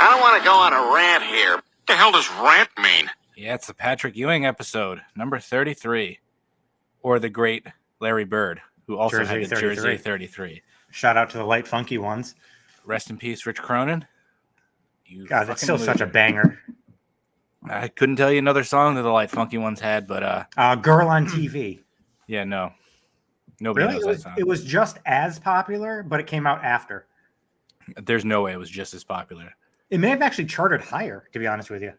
I don't want to go on a rant here. What the hell does rant mean? Yeah, it's the Patrick Ewing episode, number 33. Or the great Larry Bird, who also Jersey had the 33. Jersey 33. Shout out to the light funky ones. Rest in peace, Rich Cronin. God, it's still such a banger. I couldn't tell you another song that the light funky ones had, but Girl on TV. Yeah, no. Nobody knows that song. It was just as popular, but it came out after. There's no way it was just as popular. It may have actually charted higher, to be honest with you.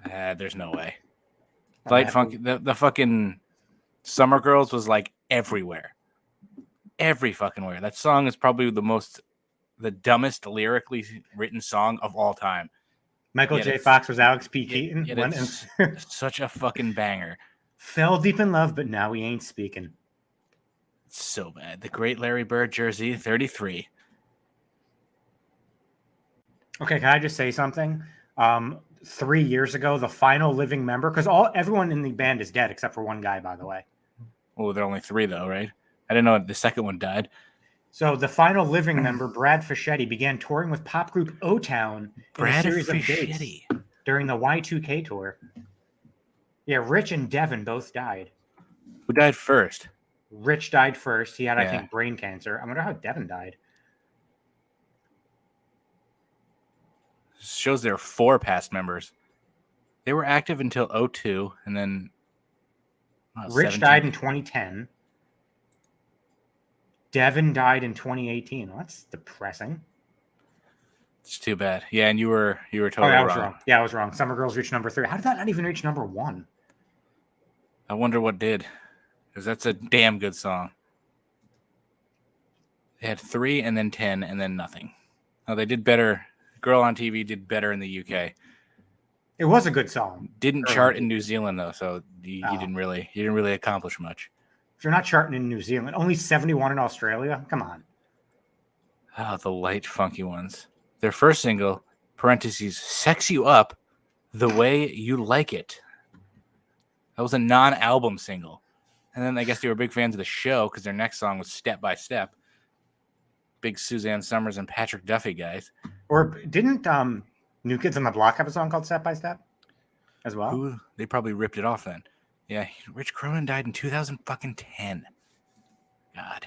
There's no way. Light funky, the fucking Summer Girls was like everywhere. Every fucking where. That song is probably the dumbest lyrically written song of all time. Michael J. Fox was Alex P. Keaton. It's such a fucking banger. Fell deep in love, but now we ain't speaking. It's so bad. The great Larry Bird, Jersey 33. Okay, can I just say something? 3 years ago, the final living member, because everyone in the band is dead except for one guy, by the way. Oh, there are only three, though, right? I didn't know the second one died. So the final living member, Brad Fischetti, began touring with pop group O-Town in a series of dates during the Y2K tour. Yeah, Rich and Devin both died. Who died first? Rich died first. He had, I think, brain cancer. I wonder how Devin died. Shows there are 4 past members. They were active until 2002, and then Rich died in 2010. Devin died in 2018. Well, that's depressing. It's too bad. Yeah, and you were totally wrong. Yeah, I was wrong. Summer Girls reached number 3. How did that not even reach number 1? I wonder what did, because that's a damn good song. They had 3 and then 10 and then nothing. Oh, they did better. Girl on TV did better in the UK. It was a good song. Didn't chart in New Zealand though, so you didn't really accomplish much. If you're not charting in New Zealand, only 71 in Australia. Come on. Oh, the light funky ones. Their first single, parentheses, "Sex You Up the Way You Like It." That was a non-album single. And then I guess they were big fans of the show because their next song was "Step by Step." Big Suzanne Summers and Patrick Duffy guys. Or didn't New Kids on the Block have a song called "Step by Step" as well? Ooh, they probably ripped it off then. Yeah, Rich Cronin died in 2010. God.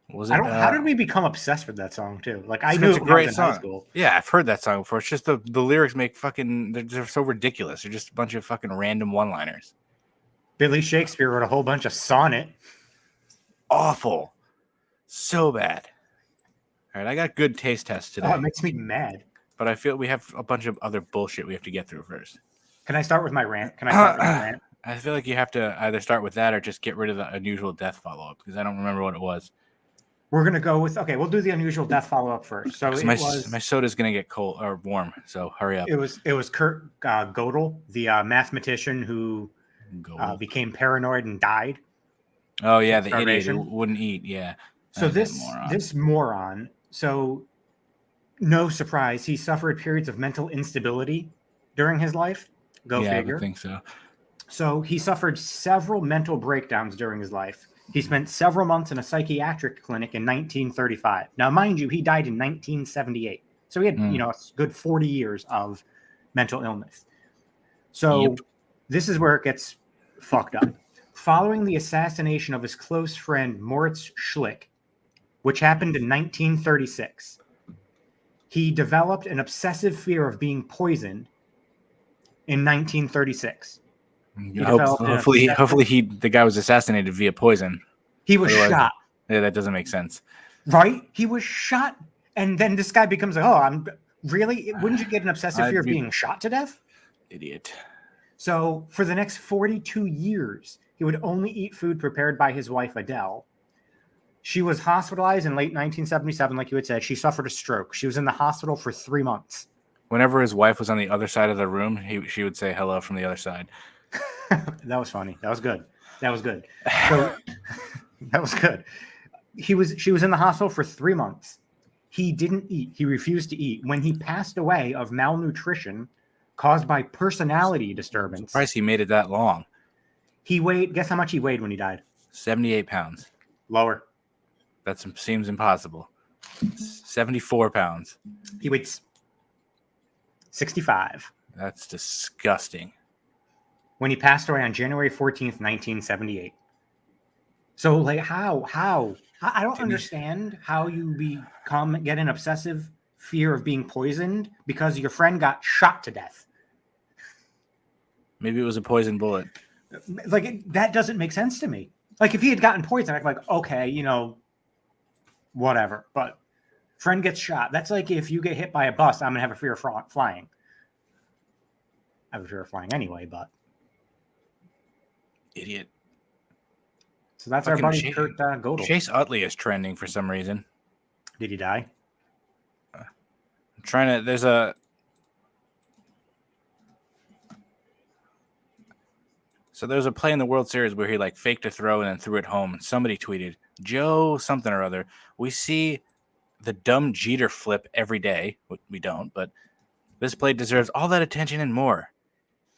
Was it? How did we become obsessed with that song too? Like I knew it's a great in song. high school. Yeah, I've heard that song before. It's just the lyrics make they're so ridiculous. They're just a bunch of fucking random one-liners. Billy Shakespeare wrote a whole bunch of sonnet. Awful. So bad. All right, I got good taste tests today. Oh, it makes me mad. But I feel we have a bunch of other bullshit we have to get through first. Can I start with my rant? I feel like you have to either start with that or just get rid of the unusual death follow-up because I don't remember what it was. We're going to go with, we'll do the unusual death follow-up first. So my soda's going to get cold or warm, so hurry up. It was Kurt Gödel, the mathematician who became paranoid and died. Oh, yeah, the idiot who wouldn't eat, yeah. So this moron, so no surprise, he suffered periods of mental instability during his life. Go figure. I think so. So he suffered several mental breakdowns during his life. He spent several months in a psychiatric clinic in 1935. Now, mind you, he died in 1978. So he had, a good 40 years of mental illness. So This is where it gets fucked up. Following the assassination of his close friend Moritz Schlick, which happened in 1936, he developed an obsessive fear of being poisoned in 1936. Hopefully the guy was assassinated via poison. He was shot. Yeah, that doesn't make sense. Right? He was shot. And then this guy becomes like, wouldn't you get an obsessive fear of being shot to death? Idiot. So for the next 42 years, he would only eat food prepared by his wife, Adele. She was hospitalized in late 1977, like you had said. She suffered a stroke. She was in the hospital for 3 months. Whenever his wife was on the other side of the room, she would say hello from the other side. That was funny. That was good. So that was good. She was in the hospital for 3 months. He didn't eat. He refused to eat. When he passed away of malnutrition caused by personality disturbance. I'm surprised he made it that long. Guess how much he weighed when he died? 78 pounds. Lower. That seems impossible. 74 pounds. He weighed 65. That's disgusting. When he passed away on January 14th, 1978. So, like, how? I don't understand how you get an obsessive fear of being poisoned because your friend got shot to death. Maybe it was a poison bullet. Like, that doesn't make sense to me. Like, if he had gotten poisoned, I'd be like, okay, you know, whatever. But friend gets shot. That's like if you get hit by a bus, I'm going to have a fear of flying. I have a fear of flying anyway, but. Idiot. So that's our buddy Kurt Gödel. Chase Utley is trending for some reason. Did he die? I'm trying to. There's a. So there's a play in the World Series where he like faked a throw and then threw it home. And somebody tweeted, Joe something or other. We see the dumb Jeter flip every day. We don't, but this play deserves all that attention and more.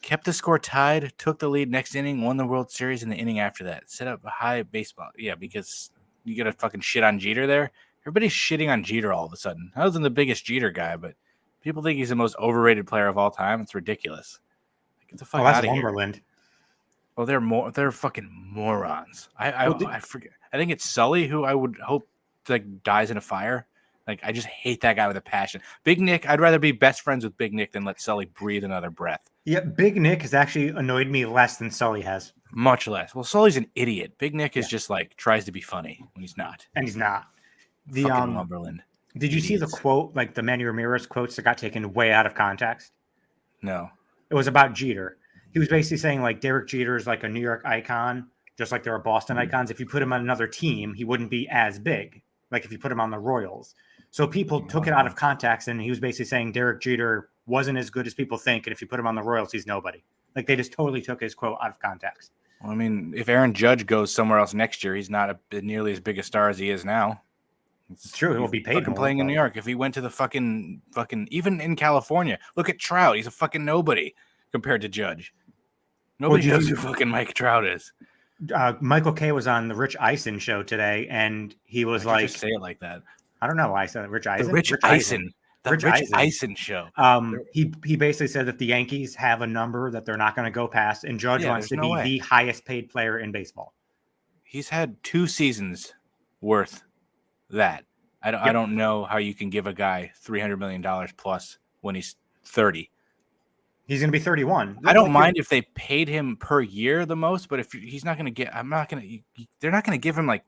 Kept the score tied, took the lead next inning, won the World Series in the inning after that. Set up a high baseball. Yeah, because you got to fucking shit on Jeter there. Everybody's shitting on Jeter all of a sudden. I wasn't the biggest Jeter guy, but people think he's the most overrated player of all time. It's ridiculous. Get the fuck out of here. Lumberland. Oh, they're fucking morons. I forget. I think it's Sully who I would hope like dies in a fire. Like, I just hate that guy with a passion. Big Nick, I'd rather be best friends with Big Nick than let Sully breathe another breath. Yeah, Big Nick has actually annoyed me less than Sully has. Much less. Well, Sully's an idiot. Big Nick is just like tries to be funny when he's not. And he's not. The fucking Lumberland. Did you see the quote, like the Manny Ramirez quotes that got taken way out of context? No. It was about Jeter. He was basically saying like Derek Jeter is like a New York icon, just like there are Boston icons. If you put him on another team, he wouldn't be as big. Like if you put him on the Royals. So people took it out of context, and he was basically saying Derek Jeter wasn't as good as people think, and if you put him on the Royals, he's nobody. Like they just totally took his quote out of context. Well, I mean, if Aaron Judge goes somewhere else next year, he's not nearly as big a star as he is now. It's true. He will be paid more. Playing in New York. If he went to the fucking even in California, look at Trout. He's a fucking nobody compared to Judge. Nobody knows who fucking Mike Trout is. Michael Kay was on the Rich Eisen show today, and he was like, just say it like that. I don't know why I said Rich Eisen. The Rich Eisen show. He basically said that the Yankees have a number that they're not going to go past, and Judge wants to be the highest paid player in baseball. He's had 2 seasons worth that. I don't know how you can give a guy $300 million plus when he's 30. He's going to be 31. I don't mind if they paid him per year the most, but if he's not going to get, they're not going to give him like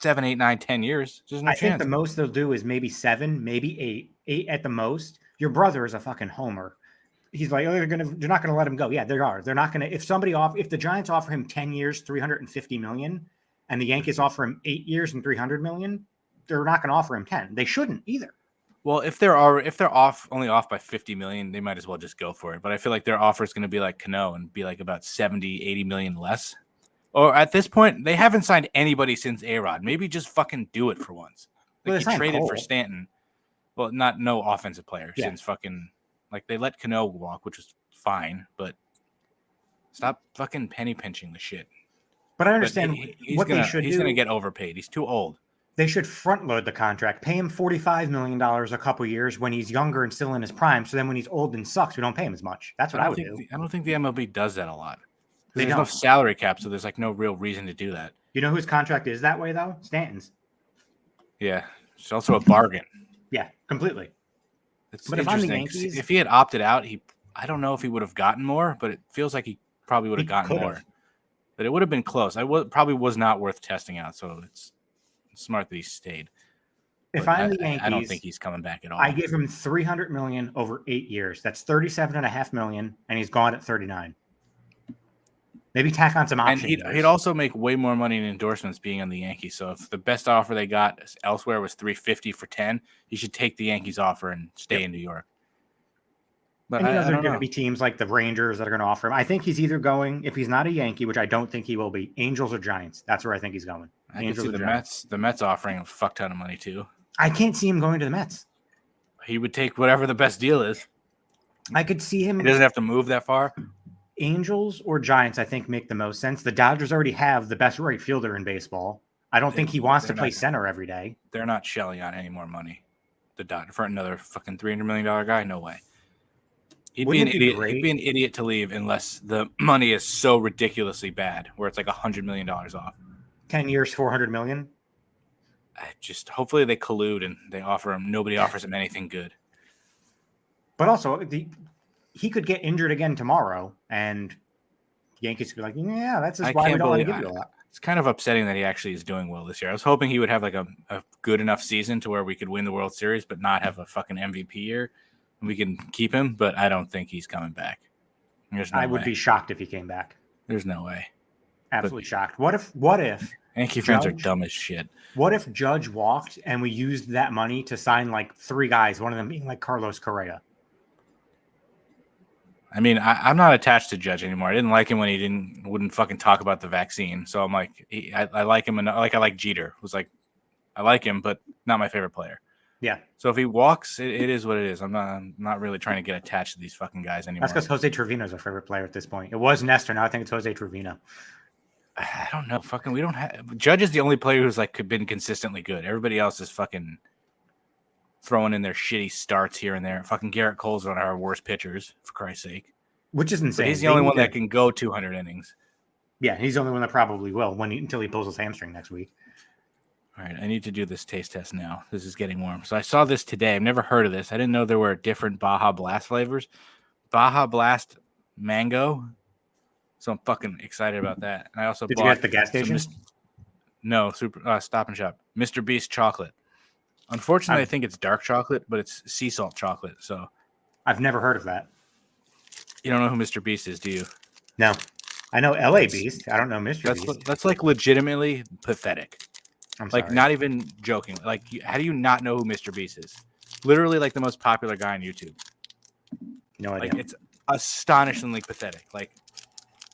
7, 8, 9, 10 years. There's no chance. I think the most they'll do is maybe 7, maybe 8, 8 at the most. Your brother is a fucking homer. He's like, oh, they're not going to let him go. Yeah, they are. They're not going to. If the Giants offer him 10 years, $350 million, and the Yankees offer him 8 years and $300 million, they're not going to offer him 10. They shouldn't either. Well, if they're only off by $50 million, they might as well just go for it. But I feel like their offer is going to be like Cano and be like about 70, 80 million less. Or at this point, they haven't signed anybody since A-Rod. Maybe just fucking do it for once. Like you traded for Stanton. Well, no offensive player since fucking like they let Cano walk, which was fine, but stop fucking penny pinching the shit. But I understand he's going to get overpaid. He's too old. They should front load the contract, pay him $45 million a couple years when he's younger and still in his prime. So then when he's old and sucks, we don't pay him as much. That's what I would do. I don't think the MLB does that a lot. There's no salary cap, so there's like no real reason to do that. You know whose contract is that way though? Stanton's. Yeah, it's also a bargain. Yeah, completely. It's but interesting. If he had opted out, I don't know if he would have gotten more, but it feels like he probably would have gotten more. But it would have been close. Probably was not worth testing out, so it's smart that he stayed. If I'm the Yankees, I don't think he's coming back at all. I give him $300 million over 8 years. That's $37.5 million, and he's gone at 39. Maybe tack on some options. And he'd also make way more money in endorsements being on the Yankees. So if the best offer they got elsewhere was $350 for 10, he should take the Yankees offer and stay in New York. But and there are going to be teams like the Rangers that are going to offer him. I think he's either going, if he's not a Yankee, which I don't think he will be, Angels or Giants. That's where I think he's going. I can see the Mets offering a fuck ton of money too. I can't see him going to the Mets. He would take whatever the best deal is. I could see him. He doesn't have to move that far. Angels or Giants, I think, make the most sense. The Dodgers already have the best right fielder in baseball. I don't think he wants to play center every day. They're not shelling out any more money. The Dodgers for another fucking $300 million guy? No way. He'd Wouldn't be an it be idiot. great? He'd be an idiot to leave unless the money is so ridiculously bad, where it's like $100 million off. 10 years, 400 million. Hopefully they collude and they offer him. Nobody offers him anything good. But also, he could get injured again tomorrow, and Yankees could be like, yeah, that's just why we don't want to give you a lot. It's kind of upsetting that he actually is doing well this year. I was hoping he would have like a good enough season to where we could win the World Series, but not have a fucking MVP year. And we can keep him, but I don't think he's coming back. There's no way. I would be shocked if he came back. There's no way. Absolutely shocked. What if Yankee fans are dumb as shit. What if Judge walked and we used that money to sign like 3 guys, one of them being like Carlos Correa? I mean, I'm not attached to Judge anymore. I didn't like him when he wouldn't fucking talk about the vaccine. So I'm like, I like him, and I like Jeter. It was like, I like him, but not my favorite player. Yeah. So if he walks, it is what it is. I'm not really trying to get attached to these fucking guys anymore. That's because Jose Trevino's our favorite player at this point. It was Nestor. Now I think it's Jose Trevino. I don't know. Fucking, we don't have Judge is the only player who's like been consistently good. Everybody else is fucking throwing in their shitty starts here and there. Fucking Garrett Cole's one of our worst pitchers, for Christ's sake. Which is insane. But he's the only one that can go 200 innings. Yeah, he's the only one that probably will until he pulls his hamstring next week. All right, I need to do this taste test now. This is getting warm. So I saw this today. I've never heard of this. I didn't know there were different Baja Blast flavors. Baja Blast mango. So I'm fucking excited about that. And I also Did bought you get at the gas station? Stop and Shop. MrBeast chocolate. Unfortunately, I think it's dark chocolate, but it's sea salt chocolate. So I've never heard of that. You don't know who MrBeast is, do you? No. I know LA Beast. I don't know MrBeast. That's like legitimately pathetic. I'm sorry. Like, not even joking. Like, how do you not know who MrBeast is? Literally, like, the most popular guy on YouTube. No idea. Like, it's astonishingly pathetic. Like,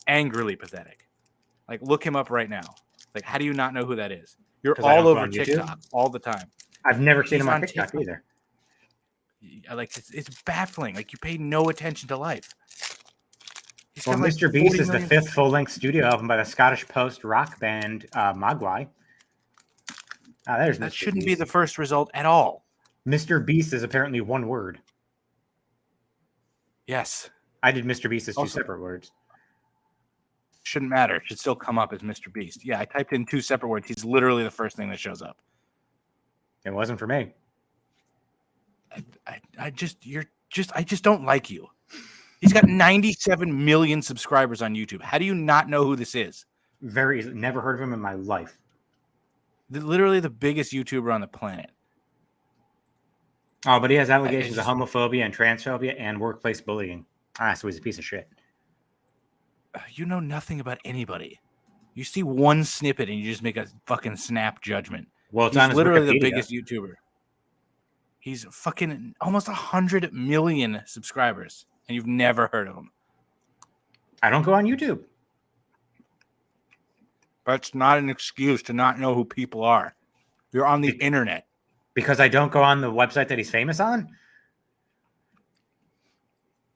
angrily pathetic. Like, look him up right now. Like, how do you not know who that is? You're all over TikTok all the time. I've never seen him on TikTok either. Like, it's baffling. Like, you pay no attention to life. Well, like MrBeast is the 5th full-length studio album by the Scottish post-rock band Mogwai. That shouldn't be the first result at all. MrBeast is apparently one word. Yes. I did MrBeast as 2 separate words. Shouldn't matter. It should still come up as MrBeast. Yeah, I typed in 2 separate words. He's literally the first thing that shows up. It wasn't for me. I just don't like you. He's got 97 million subscribers on YouTube. How do you not know who this is? Never heard of him in my life. Literally the biggest YouTuber on the planet. Oh, but he has allegations of homophobia and transphobia and workplace bullying. So he's a piece of shit. You know nothing about anybody. You see one snippet and you just make a fucking snap judgment. Well, it's he's literally the biggest YouTuber. He's fucking almost 100 million subscribers, and you've never heard of him. I don't go on YouTube. That's not an excuse to not know who people are. You're on the internet. Because I don't go on the website that he's famous on?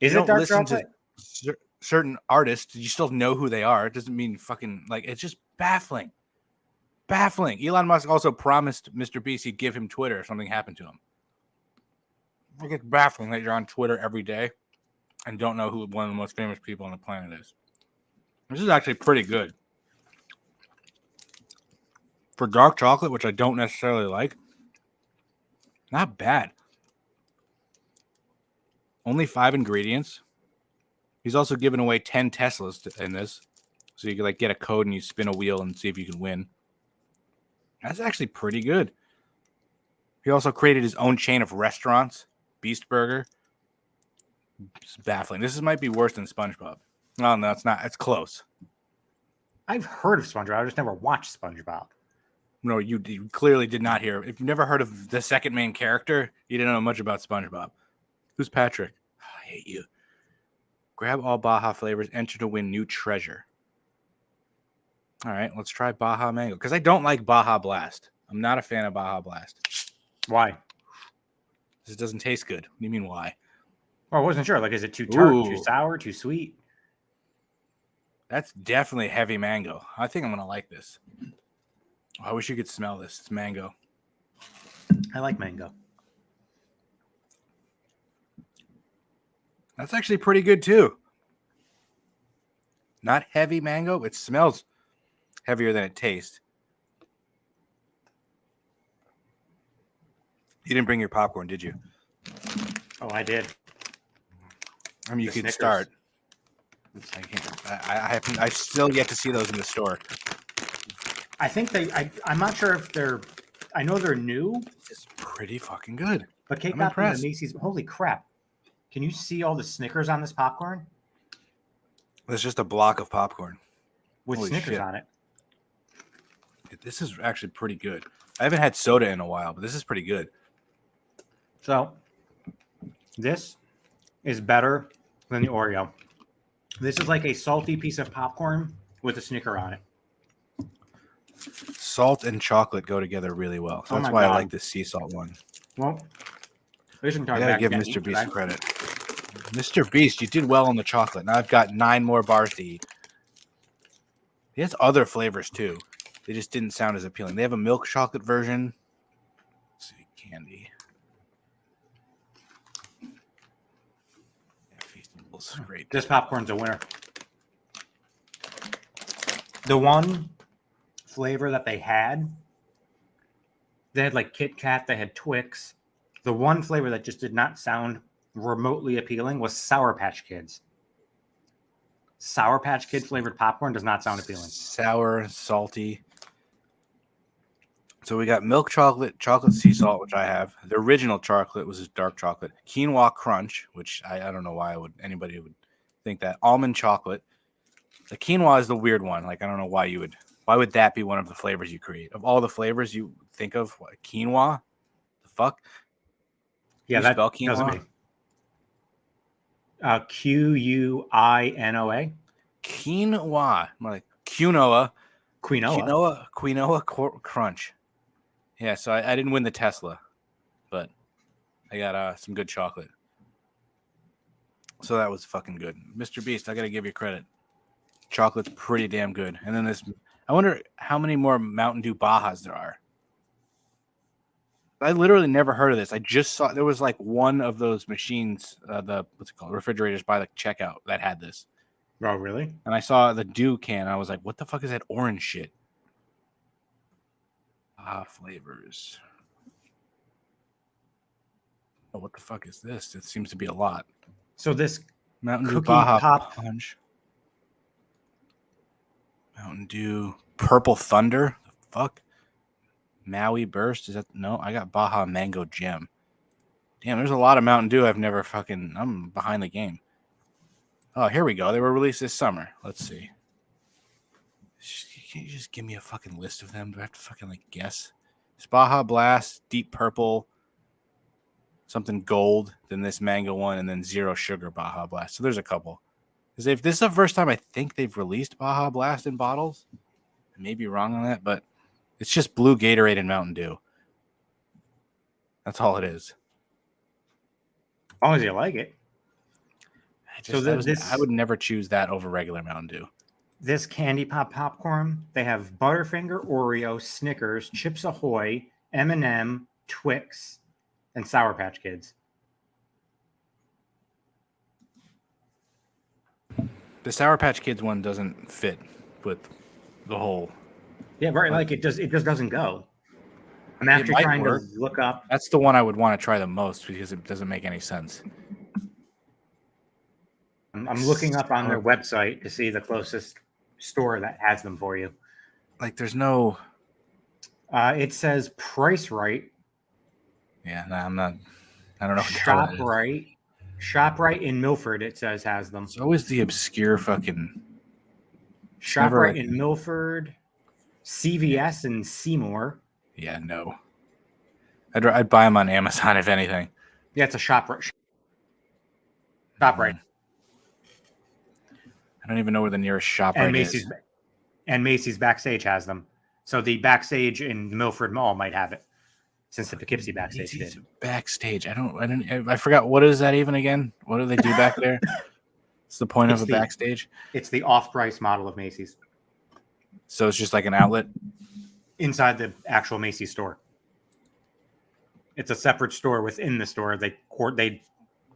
Is it dark chocolate? Certain artists, you still know who they are. It doesn't mean fucking, like, it's just baffling. Baffling. Elon Musk also promised MrBeast he'd give him Twitter if something happened to him. It's baffling that you're on Twitter every day and don't know who one of the most famous people on the planet is. This is actually pretty good. For dark chocolate, which I don't necessarily like, not bad. Only 5 ingredients. He's also giving away 10 Teslas in this. So you can like get a code and you spin a wheel and see if you can win. That's actually pretty good. He also created his own chain of restaurants, Beast Burger. It's baffling. This might be worse than SpongeBob. No, it's not. It's close. I've heard of SpongeBob. I just never watched SpongeBob. No, you clearly did not hear. If you've never heard of the second main character, you didn't know much about SpongeBob. Who's Patrick? Oh, I hate you. Grab all Baja flavors. Enter to win new treasure. All right, let's try Baja Mango. Because I don't like Baja Blast. I'm not a fan of Baja Blast. Why? This doesn't taste good. What do you mean why? Well, I wasn't sure. Like, is it too tart, too sour, too sweet? That's definitely heavy mango. I think I'm going to like this. I wish you could smell this. It's mango. I like mango. That's actually pretty good too. Not heavy mango. It smells heavier than it tastes. You didn't bring your popcorn, did you? Oh, I did. I mean, you The could Snickers. start. I can't. I've still yet to see those in the store. I think I'm not sure if they're. I know they're new, It's pretty fucking good. but Kate I'm got them at impressed. Macy's. Holy crap! Can you see all the Snickers on this popcorn? There's just a block of popcorn With Holy Snickers shit. on it. This is actually pretty good. I haven't had soda in a while, but this is pretty good. So, this is better than the Oreo. This is like a salty piece of popcorn with a Snicker on it. Salt and chocolate go together really well. So Oh that's my why I God. like this sea salt one. Well, this entire I gotta bag give can't Mr. eat Beast today. credit. Mr. Beast, you did well on the chocolate. Now I've got 9 more bars to eat. He has other flavors too. They just didn't sound as appealing. They have a milk chocolate version. Let's see, candy. Yeah, Feastables, great. This popcorn's a winner. The one flavor that they had like Kit Kat, they had Twix. The one flavor that just did not sound remotely appealing was Sour Patch Kids. Sour Patch Kid flavored popcorn does not sound appealing. Sour, salty. So we got milk chocolate, chocolate sea salt, which I have. The original chocolate was dark chocolate. Quinoa crunch, which I don't know why anybody would think that. Almond chocolate. The quinoa is the weird one. Like, I don't know why would that be one of the flavors you create? Of all the flavors you think of, what, quinoa? The fuck? Yeah, You that spell quinoa? doesn't make Quinoa. Quinoa. I'm like quinoa. Quinoa. Quinoa crunch. Yeah, so I didn't win the Tesla, but I got some good chocolate. So that was fucking good. Mr. Beast, I got to give you credit. Chocolate's pretty damn good. And then I wonder how many more Mountain Dew Bajas there are. I literally never heard of this. I just saw there was like one of those machines, what's it called, refrigerators by the checkout that had this. Oh, really? And I saw the Dew can. I was like, what the fuck is that orange shit? Flavors. Oh, what the fuck is this? It seems to be a lot. So this Mountain Dew Cookie Baja Pop. Punch. Mountain Dew Purple Thunder. The fuck? Maui Burst. Is that no? I got Baja Mango Gem. Damn, there's a lot of Mountain Dew I'm behind the game. Oh, here we go. They were released this summer. Let's see. Can you just give me a fucking list of them? Do I have to fucking like guess? It's Baja Blast, Deep Purple, something gold, then this mango one, and then Zero Sugar Baja Blast. So there's a couple. This is the first time I think they've released Baja Blast in bottles. I may be wrong on that, but it's just blue Gatorade and Mountain Dew. That's all it is. As long as you like it. I would never choose that over regular Mountain Dew. This Candy Pop popcorn, they have Butterfinger, Oreo, Snickers, Chips Ahoy, M&M, Twix, and Sour Patch Kids. The Sour Patch Kids one doesn't fit with the whole. Yeah, right. Like it just doesn't go. I'm actually trying to look up. That's the one I would want to try the most because it doesn't make any sense. I'm looking up on their website to see the closest store that has them for you. Like, there's no. It says Price Right. Yeah, no, I'm not. I don't know. ShopRite in Milford. It says has them. It's always the obscure fucking. ShopRite in Milford, CVS in Seymour. Yeah, no. I'd buy them on Amazon if anything. Yeah, it's a ShopRite. ShopRite. I don't even know where the nearest ShopRite is. And Macy's Backstage has them. So the Backstage in the Milford Mall might have it, since the Poughkeepsie Backstage did. Backstage. I forgot, what is that even again? What do they do back there? What's the point of a Backstage? It's the off-price model of Macy's. So it's just like an outlet? Inside the actual Macy's store. It's a separate store within the store. They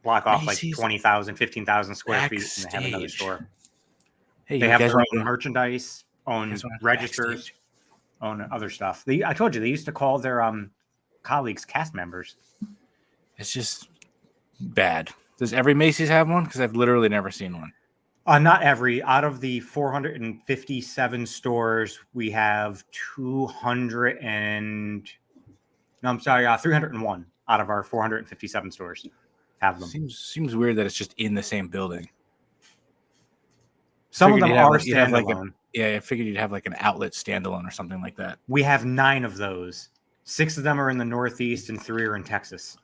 block off like Macy's 20,000, 15,000 square feet and have another backstage. store. Hey, They you have guys their want own to merchandise, own registers, backstage? own other stuff. I told you they used to call their colleagues cast members. It's just bad. Does every Macy's have one? Because I've literally never seen one. Not every. Out of the 457 stores, we have 301 out of our 457 stores have them. Seems weird that it's just in the same building. Some of them are you'd have standalone. I figured you'd have like an outlet standalone or something like that. We have 9 of those. 6 of them are in the Northeast and 3 are in Texas.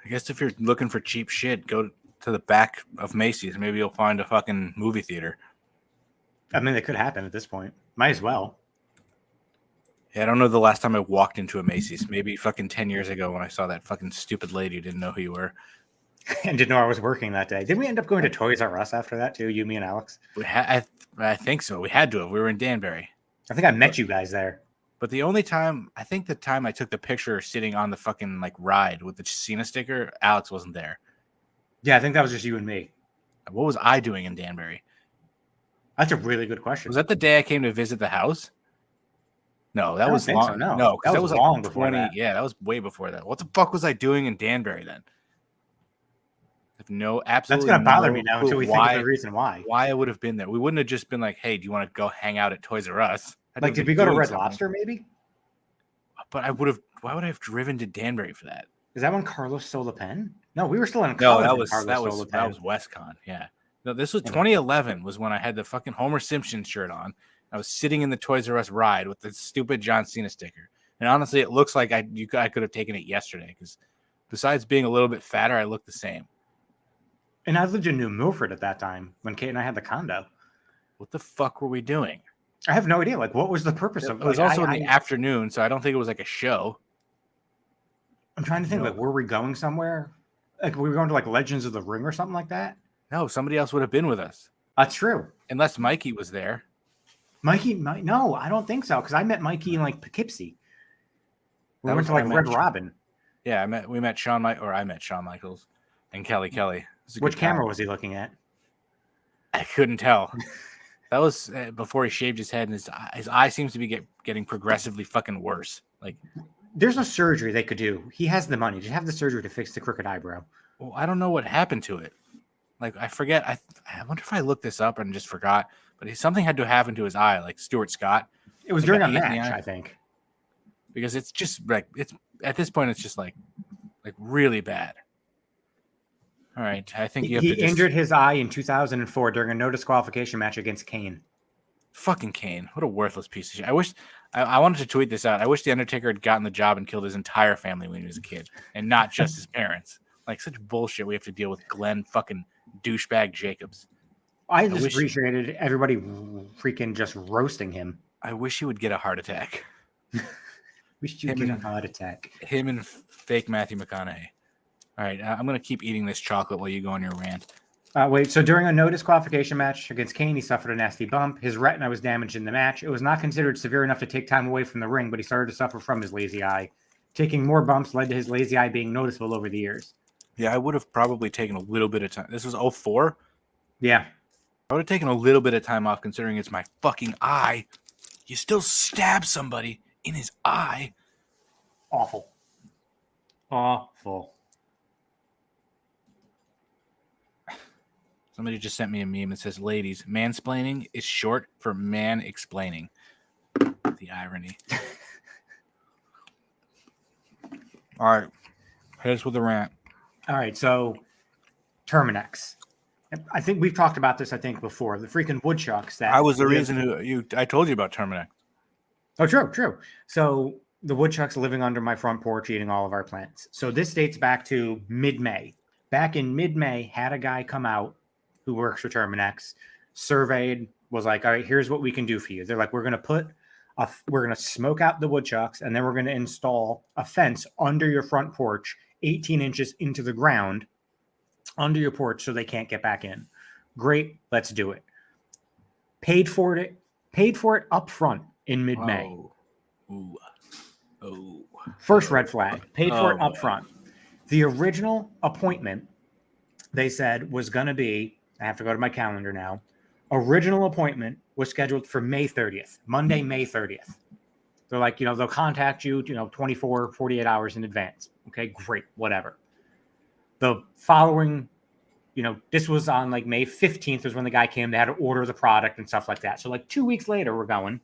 I guess if you're looking for cheap shit, go to the back of Macy's. Maybe you'll find a fucking movie theater. I mean, it could happen at this point. Might as well. Yeah, I don't know the last time I walked into a Macy's. Maybe fucking 10 years ago when I saw that fucking stupid lady who didn't know who you were. And didn't know I was working that day. Did we end up going to Toys R Us after that too? You, me, and Alex? I think so. We had to have. We were in Danbury. I think I met you guys there. But the only time, I think the time I took the picture sitting on the fucking like ride with the Cena sticker, Alex wasn't there. Yeah, I think that was just you and me. What was I doing in Danbury? That's a really good question. Was that the day I came to visit the house? No, that was long. So, no, because that was long like before that. Yeah, that was way before that. What the fuck was I doing in Danbury then? I have no absolutely. That's gonna bother no me now clue until we think of the reason why. Why I would have been there? We wouldn't have just been like, "Hey, do you want to go hang out at Toys R Us?" Like, did we go to Red Lobster? Maybe. But I would have. Why would I have driven to Danbury for that? Is that when Carlos stole the pen? No, we were still in No, college. that when was Carlos that stole was the pen. that was WestCon. Yeah. No, this was 2011. Was when I had the fucking Homer Simpson shirt on. I was sitting in the Toys R Us ride with the stupid John Cena sticker. And honestly, it looks like I could have taken it yesterday because besides being a little bit fatter, I look the same. And I lived in New Milford at that time when Kate and I had the condo. What the fuck were we doing? I have no idea. Like, what was the purpose of it? It was also in the afternoon, so I don't think it was like a show. I'm trying to think, like, were we going somewhere? Like, were we going to like Legends of the Ring or something like that? No, somebody else would have been with us. That's true. Unless Mikey was there. No, I don't think so. Because I met Mikey in like Poughkeepsie. We went to like Red Robin. Yeah, I met Shawn Michaels and Kelly. Which camera was he looking at? I couldn't tell. That was before he shaved his head, and his eye seems to be getting progressively fucking worse. Like, there's no surgery they could do. He has the money. Just have the surgery to fix the crooked eyebrow. Well, I don't know what happened to it. Like, I forget. I wonder if I looked this up and just forgot. But something had to happen to his eye, like Stuart Scott. It was during a match, I think. Because it's just like it's at this point, it's just like really bad. All right, I think he injured his eye in 2004 during a no disqualification match against Kane. Fucking Kane, what a worthless piece of shit. I wish I wanted to tweet this out. I wish the Undertaker had gotten the job and killed his entire family when he was a kid, and not just his parents. Like, such bullshit. We have to deal with Glenn fucking douchebag Jacobs. I just appreciated everybody freaking just roasting him. I wish he would get a heart attack. Wish you get a heart attack. Him and fake Matthew McConaughey. All right, I'm going to keep eating this chocolate while you go on your rant. Wait, so during a no disqualification match against Kane, he suffered a nasty bump. His retina was damaged in the match. It was not considered severe enough to take time away from the ring, but he started to suffer from his lazy eye. Taking more bumps led to his lazy eye being noticeable over the years. Yeah, I would have probably taken a little bit of time. This was 2004? Yeah. I would have taken a little bit of time off considering it's my fucking eye. You still stab somebody in his eye. Awful. Somebody just sent me a meme that says, ladies, mansplaining is short for man explaining. The irony. All right. Hit us with the rant. All right. So, Terminix. I think we've talked about this, before. The freaking woodchucks. That I was the reason I told you about Terminix. Oh, true. So, the woodchucks living under my front porch eating all of our plants. So, this dates back to mid-May. Back in mid-May, had a guy come out who works for Terminix, surveyed, was like, all right, here's what we can do for you. They're like, we're going to smoke out the woodchucks, and then we're going to install a fence under your front porch, 18 inches into the ground, under your porch so they can't get back in. Great, let's do it. Paid for it up front in mid-May. Oh. First red flag. Paid for it up front. The original appointment, they said, was going to be, I have to go to my calendar now. Original appointment was scheduled for May 30th, Monday, May 30th. They're like, they'll contact you, 24, 48 hours in advance. Okay, great, whatever. The following, this was on like May 15th was when the guy came. They had to order the product and stuff like that. So like 2 weeks later, we're going.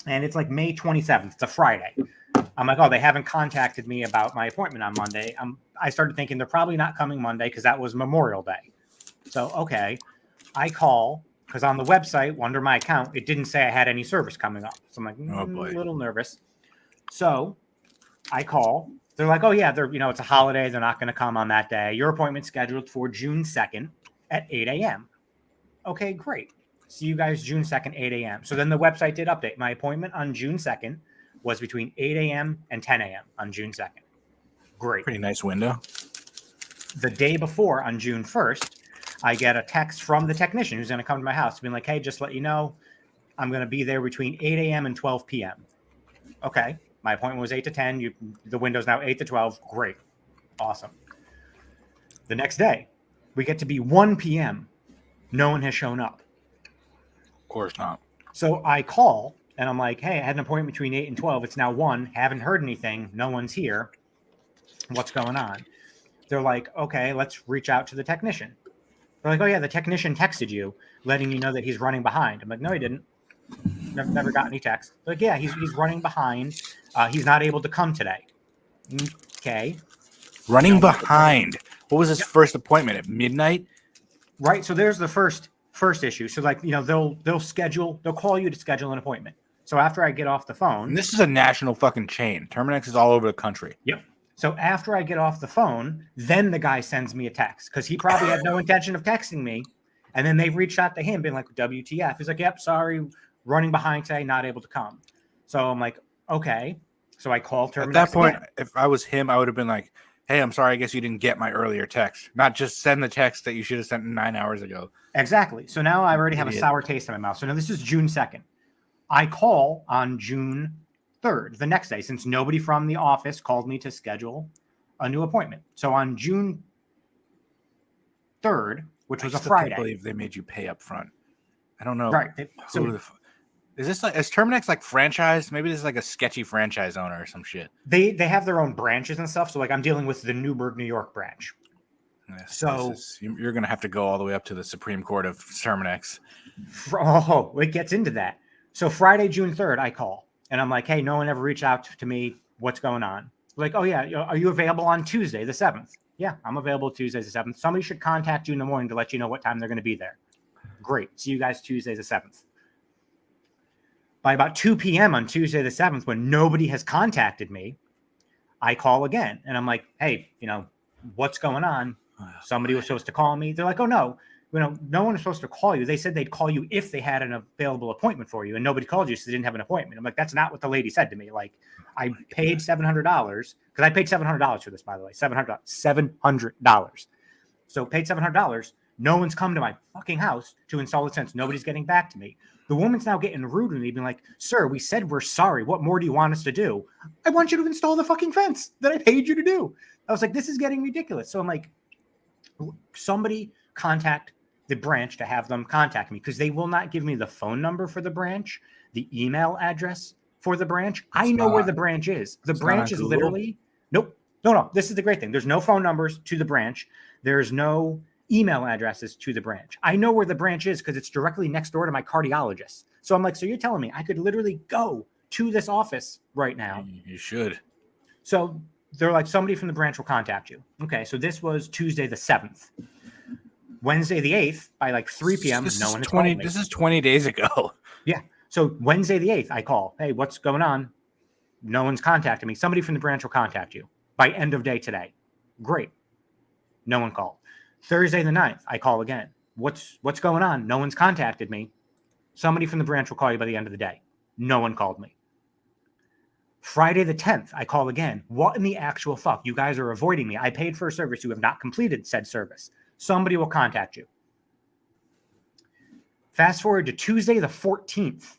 And it's like May 27th. It's a Friday. I'm like, oh, they haven't contacted me about my appointment on Monday. I started thinking they're probably not coming Monday because that was Memorial Day. So, okay, I call because on the website under my account, it didn't say I had any service coming up. So I'm like, Oh, boy. a little nervous. So I call. They're like, oh, yeah, it's a holiday. They're not going to come on that day. Your appointment's scheduled for June 2nd at 8 a.m. Okay, great. See you guys June 2nd, 8 a.m. So then the website did update. My appointment on June 2nd was between 8 a.m. and 10 a.m. on June 2nd. Great. Pretty nice window. The day before, on June 1st, I get a text from the technician who's going to come to my house being like, hey, just let you know, I'm going to be there between 8 a.m. and 12 p.m. Okay. My appointment was 8 to 10. The window's now 8 to 12. Great. Awesome. The next day, we get to be 1 p.m. No one has shown up. Of course not. So I call and I'm like, hey, I had an appointment between 8 and 12. It's now 1. Haven't heard anything. No one's here. What's going on? They're like, okay, let's reach out to the technician. They're like, oh, yeah, the technician texted you, letting you know that he's running behind. I'm like, no, he didn't. Never got any text. They're like, yeah, he's running behind. He's not able to come today. Okay. Running behind. What was his first appointment at midnight? Right. So there's the first issue. So like, they'll call you to schedule an appointment. So after I get off the phone. And this is a national fucking chain. Terminix is all over the country. Yep. So after I get off the phone, then the guy sends me a text because he probably had no intention of texting me. And then they've reached out to him being like, WTF. He's like, yep, sorry, running behind today, not able to come. So I'm like, okay. So I called Terminix. At that point, again. if I was him, I would have been like, hey, I'm sorry, I guess you didn't get my earlier text. Not just send the text that you should have sent 9 hours ago. Exactly. So now I already have a sour taste in my mouth. So now this is June 2nd. I call on June 3rd, the next day, since nobody from the office called me to schedule a new appointment. So on June 3rd, which was a Friday. I can't believe they made you pay up front. I don't know. Right. Is Terminix like franchise? Maybe this is like a sketchy franchise owner or some shit. They have their own branches and stuff. So like I'm dealing with the Newburgh, New York branch. Yes, so you're going to have to go all the way up to the Supreme Court of Terminix. Oh, it gets into that. So Friday, June 3rd, I call and I'm like, hey, no one ever reached out to me. What's going on? Like, oh yeah. Are you available on Tuesday, the 7th? Yeah, I'm available Tuesday, the 7th. Somebody should contact you in the morning to let you know what time they're going to be there. Great. See you guys Tuesday, the 7th. By about 2 p.m. on Tuesday, the 7th, when nobody has contacted me, I call again. And I'm like, hey, what's going on? Somebody was supposed to call me. They're like, oh, no, no one was supposed to call you. They said they'd call you if they had an available appointment for you. And nobody called you, so they didn't have an appointment. I'm like, that's not what the lady said to me. Like, I paid $700 because I paid $700 for this, by the way, $700. So paid $700. No one's come to my fucking house to install the fence. Nobody's getting back to me. The woman's now getting rude with me, being like, sir, we said we're sorry. What more do you want us to do? I want you to install the fucking fence that I paid you to do. I was like, this is getting ridiculous. So I'm like, somebody contact the branch to have them contact me because they will not give me the phone number for the branch, the email address for the branch. I know where the branch is. The branch is literally, nope. No. This is the great thing. There's no phone numbers to the branch. There's no email addresses to the branch. I know where the branch is because it's directly next door to my cardiologist. So I'm like, so you're telling me I could literally go to this office right now? You should. So they're like, somebody from the branch will contact you. Okay, so this was Tuesday the 7th. Wednesday the 8th, by like 3 p.m., no one has called me. This is 20 days ago. Yeah. So Wednesday the 8th, I call. Hey, what's going on? No one's contacted me. Somebody from the branch will contact you by end of day today. Great. No one called. Thursday the 9th, I call again. What's going on? No one's contacted me. Somebody from the branch will call you by the end of the day. No one called me. Friday the 10th, I call again. What in the actual fuck? You guys are avoiding me. I paid for a service. You have not completed said service. Somebody will contact you. Fast forward to Tuesday the 14th.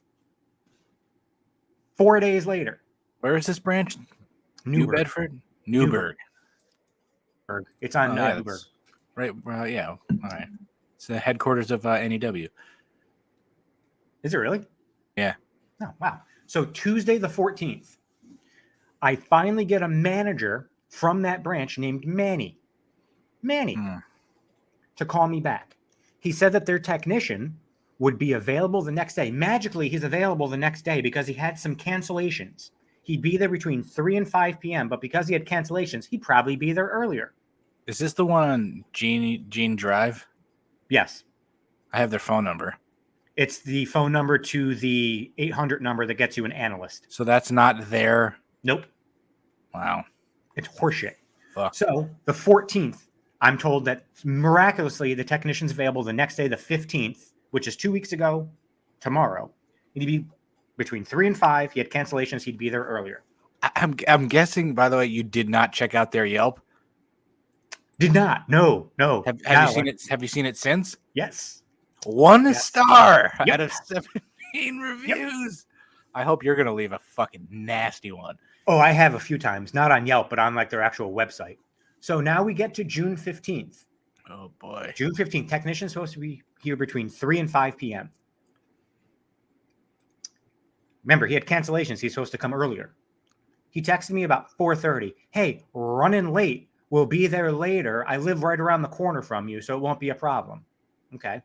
4 days later. Where is this branch? New Bedford? Newburgh. It's on yeah, Newburgh. right. Yeah. All right. It's the headquarters of NEW. Is it really? Yeah. Oh, wow. So Tuesday the 14th, I finally get a manager from that branch named Manny. To call me back. He said that their technician would be available the next day. Magically, he's available the next day because he had some cancellations. He'd be there between 3 and 5 p.m., but because he had cancellations, he'd probably be there earlier. Is this the one on Gene Drive? Yes. I have their phone number. It's the phone number to the 800 number that gets you an analyst. So that's not there? Nope. Wow. It's horseshit. Fuck. So the 14th, I'm told that miraculously the technician's available the next day, the 15th, which is 2 weeks ago, tomorrow. He'd be between 3 and 5. He had cancellations. He'd be there earlier. I'm guessing, by the way, you did not check out their Yelp. Did not. No. Have you seen it? Have you seen it since? Yes. 1 star Yep. out of 17 reviews. I hope you're gonna leave a fucking nasty one. Oh, I have a few times, not on Yelp, but on like their actual website. So now we get to June 15th. Oh boy. June 15th. Technician's supposed to be here between 3 and 5 p.m. Remember, he had cancellations. He's supposed to come earlier. He texted me about 4:30. Hey, running late. We'll be there later. I live right around the corner from you, so it won't be a problem. Okay.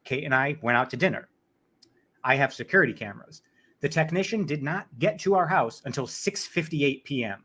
Kate and I went out to dinner. I have security cameras. The technician did not get to our house until 6:58 p.m.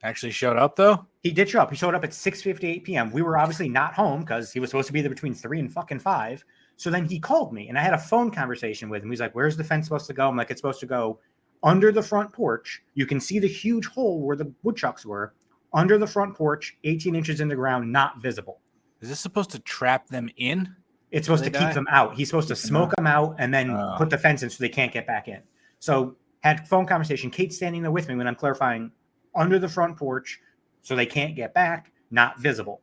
Actually showed up though? He did show up. He showed up at 6:58 p.m. We were obviously not home because he was supposed to be there between 3 and fucking 5. So then he called me and I had a phone conversation with him. He's like, where's the fence supposed to go? I'm like, it's supposed to go under the front porch. You can see the huge hole where the woodchucks were. Under the front porch, 18 inches in the ground, not visible. Is this supposed to trap them in? It's supposed to keep them out. He's supposed to smoke them out and then put the fence in so they can't get back in. So had phone conversation. Kate's standing there with me when I'm clarifying under the front porch so they can't get back, not visible.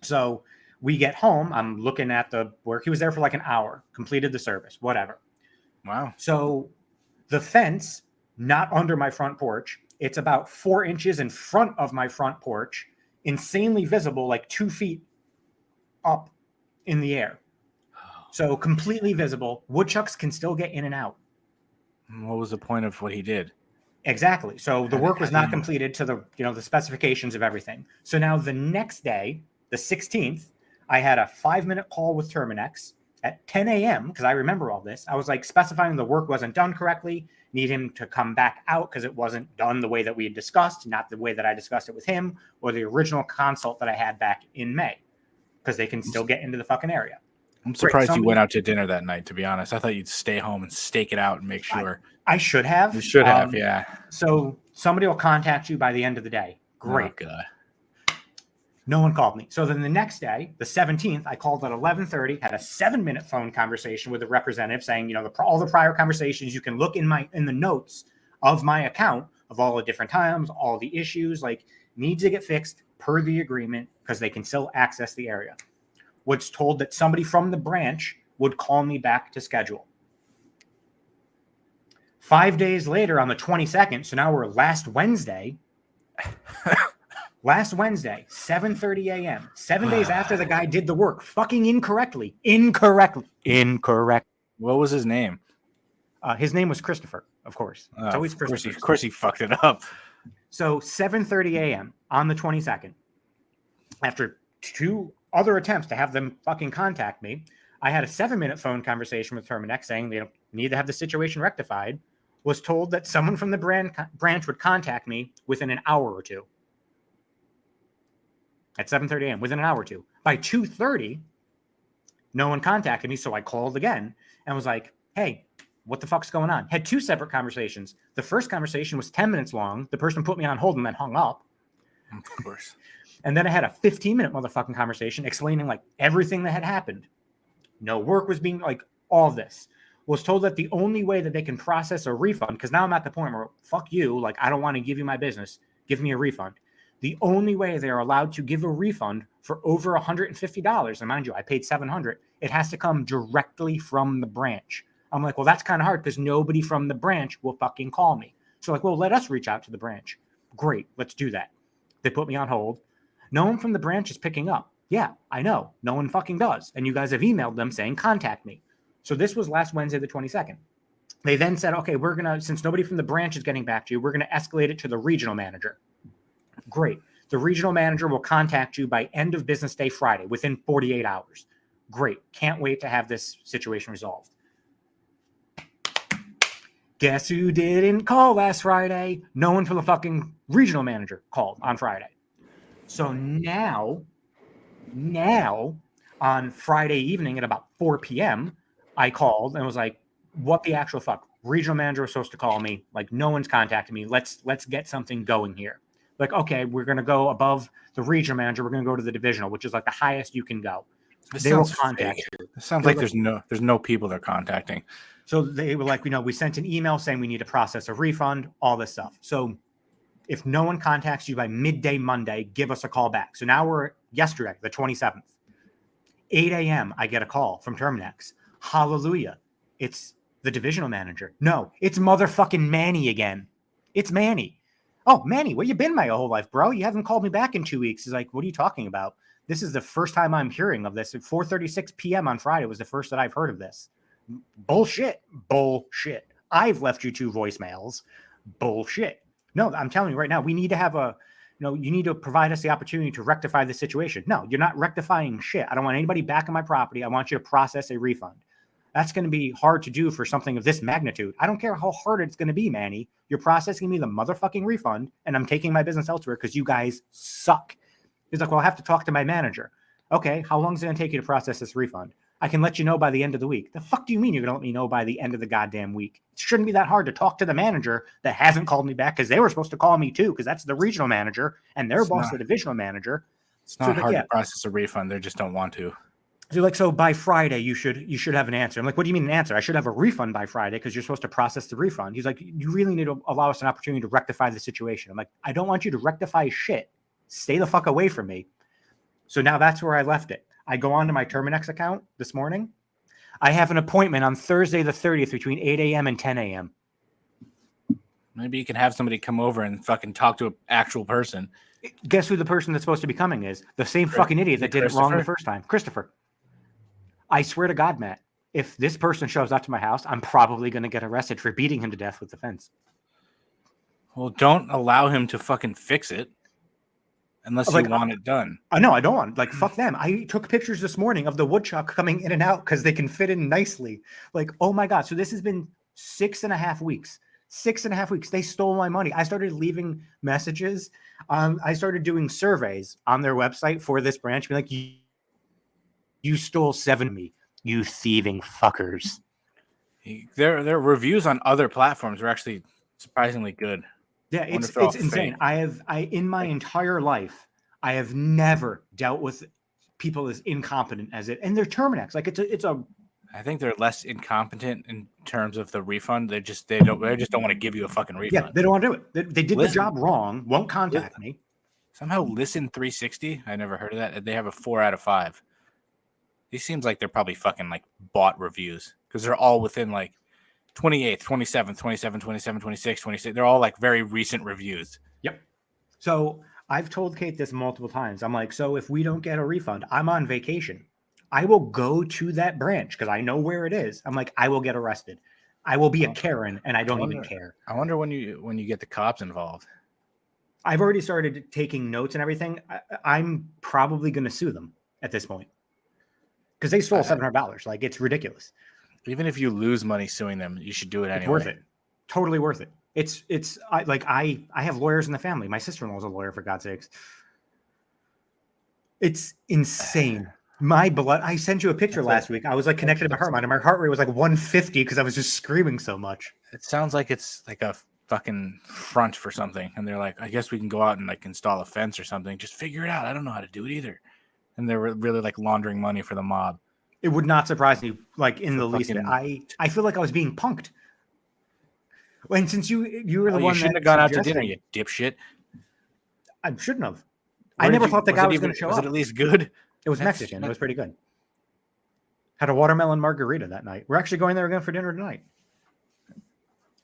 So we get home. I'm looking at the work. He was there for like an hour, completed the service, whatever. Wow. So the fence, not under my front porch, it's about 4 inches in front of my front porch, insanely visible, like 2 feet up in the air. So completely visible. Woodchucks can still get in and out. What was the point of what he did? Exactly. So the work was not completed to the specifications of everything. So now the next day, the 16th, I had a 5-minute call with Terminix at 10 a.m. because I remember all this. I was like specifying the work wasn't done correctly, need him to come back out because it wasn't done the way that we had discussed, not the way that I discussed it with him or the original consult that I had back in May, because they can still get into the fucking area. I'm surprised you went out to dinner that night, to be honest. I thought you'd stay home and stake it out and make sure. I should have. You should have, yeah. So somebody will contact you by the end of the day. Great. Oh, God. No one called me. So then the next day, the 17th, I called at 11:30, had a 7-minute phone conversation with a representative saying, all the prior conversations, you can look in the notes of my account of all the different times, all the issues, like needs to get fixed per the agreement because they can still access the area. Was told that somebody from the branch would call me back to schedule. 5 days later on the 22nd, so now we're last Wednesday, 7:30 a.m., 7 days after the guy did the work, fucking incorrectly. Incorrect. What was his name? His name was Christopher, of course. It's always Christopher. Of course he fucked it up. So 7:30 a.m. on the 22nd, after 2 other attempts to have them fucking contact me, I had a 7-minute phone conversation with Terminix saying they need to have the situation rectified, was told that someone from the branch would contact me within an hour or two. At 7:30 a.m., within an hour or two. By 2:30, no one contacted me, so I called again and was like, hey, what the fuck's going on? Had 2 separate conversations. The first conversation was 10 minutes long. The person put me on hold and then hung up. Of course. And then I had a 15-minute motherfucking conversation explaining like everything that had happened. No work was being all of this. Was told that the only way that they can process a refund, because now I'm at the point where fuck you, I don't want to give you my business. Give me a refund. The only way they are allowed to give a refund for over $150, and mind you, I paid $700, it has to come directly from the branch. I'm like, well, that's kind of hard because nobody from the branch will fucking call me. So well, let us reach out to the branch. Great, let's do that. They put me on hold. No one from the branch is picking up. Yeah, I know. No one fucking does. And you guys have emailed them saying, contact me. So this was last Wednesday, the 22nd. They then said, okay, we're going to, since nobody from the branch is getting back to you, we're going to escalate it to the regional manager. Great. The regional manager will contact you by end of business day Friday, within 48 hours. Great. Can't wait to have this situation resolved. Guess who didn't call last Friday? No one from the fucking regional manager called on Friday. So now on Friday evening at about 4 p.m., I called and was like, what the actual fuck? Regional manager was supposed to call me. Like, no one's contacted me. Let's get something going here. Like, okay, we're going to go above the regional manager. We're going to go to the divisional, which is like the highest you can go. They will contact you. It sounds like there's no people they're contacting. So they were like, we sent an email saying we need to process a refund, all this stuff. So if no one contacts you by midday Monday, give us a call back. So now we're yesterday, the 27th. 8 a.m., I get a call from Terminix. Hallelujah. It's the divisional manager. No, it's motherfucking Manny again. It's Manny. Oh, Manny, where you been my whole life, bro? You haven't called me back in 2 weeks. He's like, what are you talking about? This is the first time I'm hearing of this. At 4:36 p.m. on Friday was the first that I've heard of this. Bullshit. I've left you 2 voicemails. Bullshit. No, I'm telling you right now, we need to have you need to provide us the opportunity to rectify the situation. No, you're not rectifying shit. I don't want anybody back on my property. I want you to process a refund. That's going to be hard to do for something of this magnitude. I don't care how hard it's going to be, Manny. You're processing me the motherfucking refund, and I'm taking my business elsewhere because you guys suck. He's like, well, I'll have to talk to my manager. Okay, how long is it going to take you to process this refund? I can let you know by the end of the week. The fuck do you mean you're going to let me know by the end of the goddamn week? It shouldn't be that hard to talk to the manager that hasn't called me back because they were supposed to call me too because that's the regional manager and their boss, the divisional manager. It's not hard to process a refund. They just don't want to. So like, so by Friday, you should have an answer. I'm like, what do you mean an answer? I should have a refund by Friday because you're supposed to process the refund. He's like, you really need to allow us an opportunity to rectify the situation. I'm like, I don't want you to rectify shit. Stay the fuck away from me. So now that's where I left it. I go on to my Terminix account this morning. I have an appointment on Thursday the 30th between 8 a.m. and 10 a.m. Maybe you can have somebody come over and fucking talk to an actual person. Guess who the person that's supposed to be coming is? The same fucking idiot that did it wrong the first time. Christopher. I swear to God, Matt, if this person shows up to my house, I'm probably going to get arrested for beating him to death with the fence. Well, don't allow him to fucking fix it. Unless you want it done. No, I don't want. Like, fuck them. I took pictures this morning of the woodchuck coming in and out because they can fit in nicely. Like, oh my God. So this has been 6.5 weeks. 6.5 weeks. They stole my money. I started leaving messages. I started doing surveys on their website for this branch. Be like, you stole 7 of me, you thieving fuckers. Their reviews on other platforms are actually surprisingly good. Yeah, it's insane. In my entire life, I have never dealt with people as incompetent as it, and they're Terminix. Like it's a. I think they're less incompetent in terms of the refund. They just don't want to give you a fucking refund. Yeah, they don't want to do it. They did the job wrong. Won't contact me. Somehow, Listen 360. I never heard of that. They have a 4 out of 5. These seems like they're probably fucking like bought reviews because they're all within like 28th, 27th, 27, 27, 26, 26. They're all like very recent reviews. Yep. So I've told Kate this multiple times. I'm like, so if we don't get a refund, I'm on vacation. I will go to that branch because I know where it is. I'm like, I will get arrested. I will be a Karen and I don't even care. I wonder when you get the cops involved. I've already started taking notes and everything. I'm probably going to sue them at this point because they stole $700. Like, it's ridiculous. Even if you lose money suing them, you should do it anyway. It's worth it. Totally worth it. I have lawyers in the family. My sister-in-law is a lawyer, for God's sakes. It's insane. My blood. I sent you a picture last week. I was like connected to my heart. My heart rate was like 150 because I was just screaming so much. It sounds like it's like a fucking front for something. And they're like, I guess we can go out and like install a fence or something. Just figure it out. I don't know how to do it either. And they're really like laundering money for the mob. It would not surprise me, like in the least. I feel like I was being punked. And since you were the one, you shouldn't have gone out to dinner, you dipshit. I shouldn't have. I never thought the guy was going to show up. Was it at least good? It was Mexican. It was pretty good. Had a watermelon margarita that night. We're actually going there again for dinner tonight.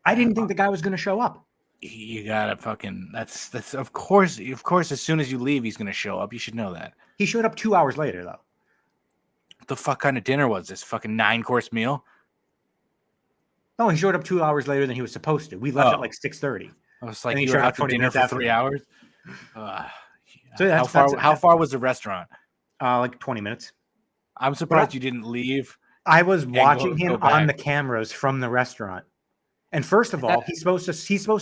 I didn't think the guy was going to show up. You gotta fucking. That's of course. Of course, as soon as you leave, he's gonna show up. You should know that. He showed up 2 hours later, though. What the fuck kind of dinner was this? Fucking 9-course meal? No, he showed up 2 hours later than he was supposed to. We left at Oh. like 6:30. I was like, And he you showed were up out to 20 dinner minutes for after 3 that. hours. So How far was the restaurant? Like 20 minutes. I'm surprised you didn't leave. I was go watching him back. on the cameras from the restaurant. And first of all, he's supposed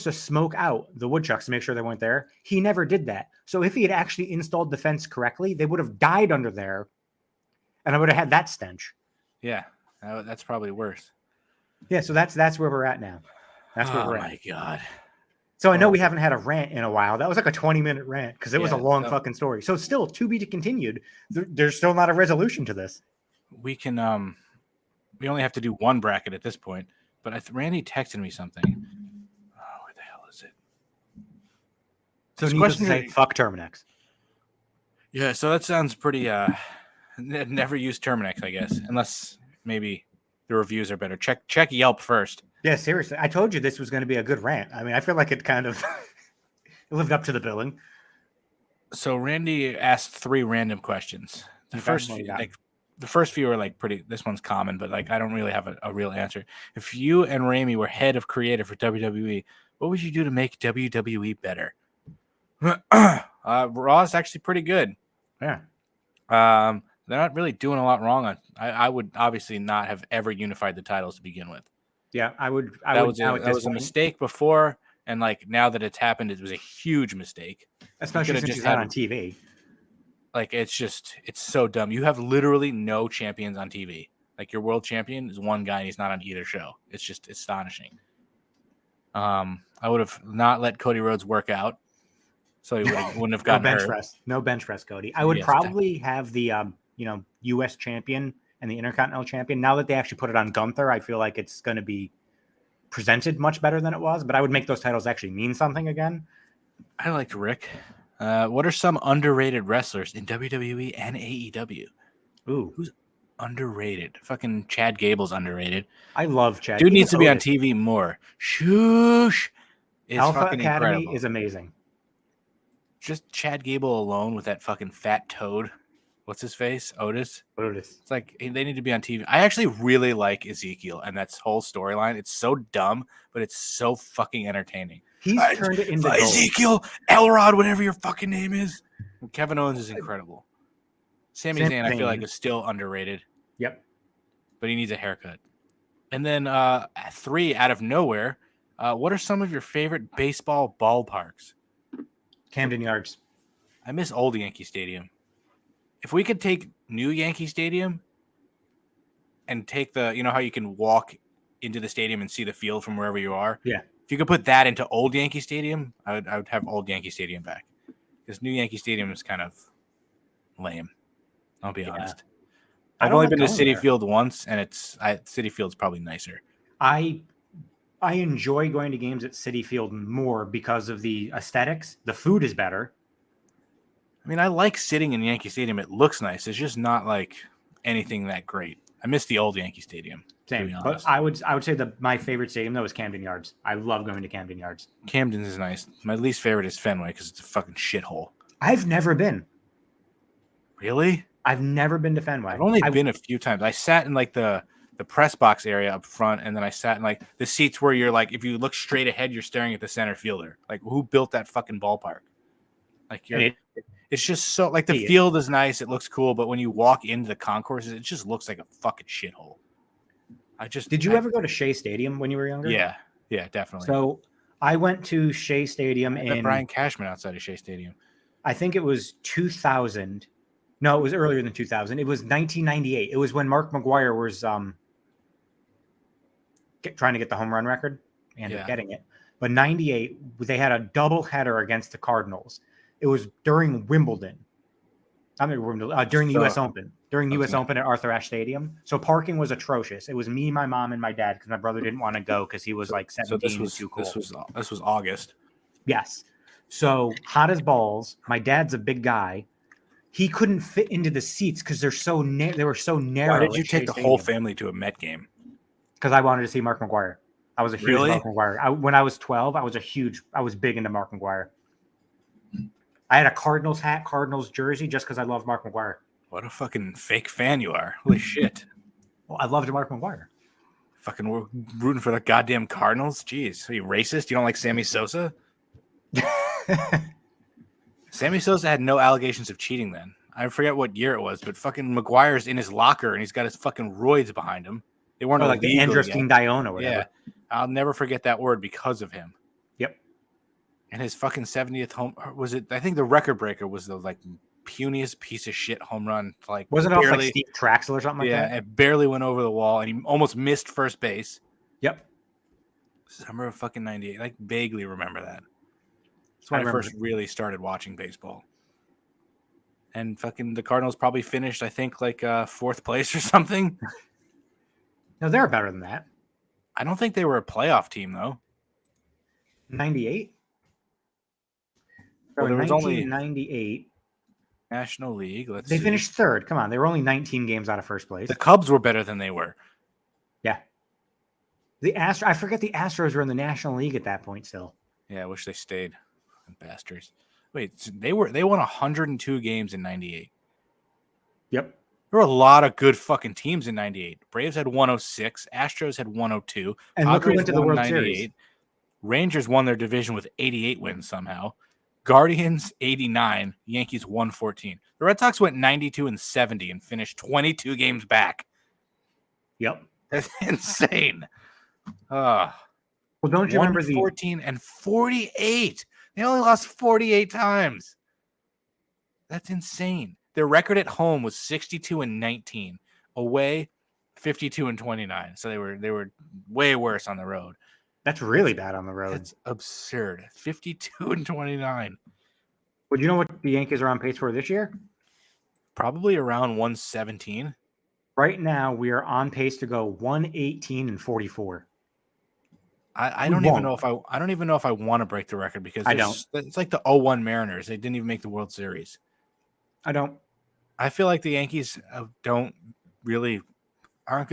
to smoke out the woodchucks to make sure they weren't there. He never did that. So if he had actually installed the fence correctly, they would have died under there, and I would have had that stench. Yeah, that's probably worse. Yeah, so that's where we're at now. That's where we're at. Oh my god. So I know we haven't had a rant in a while. That was like a 20-minute rant because it was a long fucking story. So still to be continued. There's still not a resolution to this. We can we only have to do one bracket at this point. But Randy texted me something. Oh, where the hell is it? So needless to say, fuck Terminix. Yeah, so that sounds pretty. Never use Terminix, I guess, unless maybe the reviews are better. Check Yelp first. Yeah, seriously. I told you this was going to be a good rant. I mean, I feel like it kind of it lived up to the billing. So Randy asked 3 random questions. The first few are like pretty. This one's common, but like I don't really have a real answer. If you and Ramey were head of creative for WWE, what would you do to make WWE better? Raw is actually pretty good. Yeah. They're not really doing a lot wrong. I would obviously not have ever unified the titles to begin with. Yeah, I would. That was a mistake before, and like now that it's happened, it was a huge mistake. Especially since he's not on TV. Like it's so dumb. You have literally no champions on TV. Like your world champion is one guy and he's not on either show. It's just astonishing. I would have not let Cody Rhodes work out, so he wouldn't have gotten hurt. No bench press, Cody. I would probably have the U.S. champion and the Intercontinental champion. Now that they actually put it on Gunther, I feel like it's going to be presented much better than it was. But I would make those titles actually mean something again. I liked Rick. What are some underrated wrestlers in WWE and AEW? Ooh, who's underrated? Fucking Chad Gable's underrated. I love Chad. Dude needs to be on TV more. Shoosh. Alpha Academy incredible. Is amazing. Just Chad Gable alone with that fucking fat toad. What's his face? Otis. It's like they need to be on TV. I actually really like Ezekiel and that whole storyline. It's so dumb, but it's so fucking entertaining. He's turned it into Ezekiel, Elrod, whatever your fucking name is. Kevin Owens is incredible. Sami Zayn, I feel like, is still underrated. Yep. But he needs a haircut. And then 3 out of nowhere. What are some of your favorite baseball ballparks? Camden Yards. I miss old Yankee Stadium. If we could take new Yankee Stadium and take you know how you can walk into the stadium and see the field from wherever you are? Yeah. If you could put that into old Yankee Stadium, I would have old Yankee Stadium back. Because new Yankee Stadium is kind of lame. I'll be honest. I've only been to Citi Field once, and Citi Field's probably nicer. I enjoy going to games at Citi Field more because of the aesthetics. The food is better. I mean, I like sitting in Yankee Stadium. It looks nice. It's just not like anything that great. I miss the old Yankee Stadium. Same, but I would say my favorite stadium though is Camden Yards. I love going to Camden Yards. Camden is nice. My least favorite is Fenway because it's a fucking shithole. I've never been. Really? I've never been to Fenway. I've only been a few times. I sat in like the press box area up front, and then I sat in like the seats where you're like, if you look straight ahead, you're staring at the center fielder. Like, who built that fucking ballpark? Like, it's just so like the field is nice. It looks cool, but when you walk into the concourses, it just looks like a fucking shithole. Did you ever go to Shea Stadium when you were younger? Yeah, definitely. So I went to Shea Stadium in Brian Cashman outside of Shea Stadium. I think it was 2000. No, it was earlier than 2000. It was 1998. It was when Mark McGwire was trying to get the home run record and getting it. But 98, they had a double header against the Cardinals. It was during Wimbledon. During the U.S. Open. During the U.S. Open at Arthur Ashe Stadium. So parking was atrocious. It was me, my mom, and my dad because my brother didn't want to go because he was like 17. So this was August. Yes. So hot as balls. My dad's a big guy. He couldn't fit into the seats because they were so narrow. Why did you take the whole family to a Met game? Because I wanted to see Mark McGwire. I was a huge Really? Mark McGwire. When I was 12, I was big into Mark McGwire. I had a Cardinals hat, Cardinals jersey, just because I love Mark McGwire. What a fucking fake fan you are. Holy shit. Well, I loved Mark McGwire. Fucking we're rooting for the goddamn Cardinals? Jeez. Are you racist? You don't like Sammy Sosa? Sammy Sosa had no allegations of cheating then. I forget what year it was, but fucking McGuire's in his locker and he's got his fucking roids behind him. They weren't like the Androstine Dione or whatever. Yeah. I'll never forget that word because of him. Yep. And his fucking 70th home was it? I think the record breaker was the like puniest piece of shit home run. Like wasn't it off like Steve Traxel or something like that? Yeah, it barely went over the wall and he almost missed first base. Yep. Summer of fucking 98. I vaguely remember that. That's when I first really started watching baseball. And fucking the Cardinals probably finished, I think, like fourth place or something. No, they're better than that. I don't think they were a playoff team, though. 98? Well, there was only 98. National League. They finished third. Come on. They were only 19 games out of first place. The Cubs were better than they were. Yeah. I forget the Astros were in the National League at that point still. Yeah, I wish they stayed. Bastards. Wait, they won 102 games in 98. Yep. There were a lot of good fucking teams in 98. Braves had 106. Astros had 102. And look who went to the World Series. Rangers won their division with 88 wins somehow. Guardians 89. Yankees 114. The Red Sox went 92 and 70 and finished 22 games back. Yep. That's insane. Well, don't you remember 14 and 48? They only lost 48 times. That's insane. Their record at home was 62 and 19. Away, 52 and 29. So they were way worse on the road. That's really bad on the road. That's absurd. 52 and 29. Well, you know what the Yankees are on pace for this year? Probably around 117. Right now, we are on pace to go 118 and 44. I don't even know if I want to break the record because I don't. It's like the 0-1 Mariners. They didn't even make the World Series. I don't. I feel like the Yankees aren't going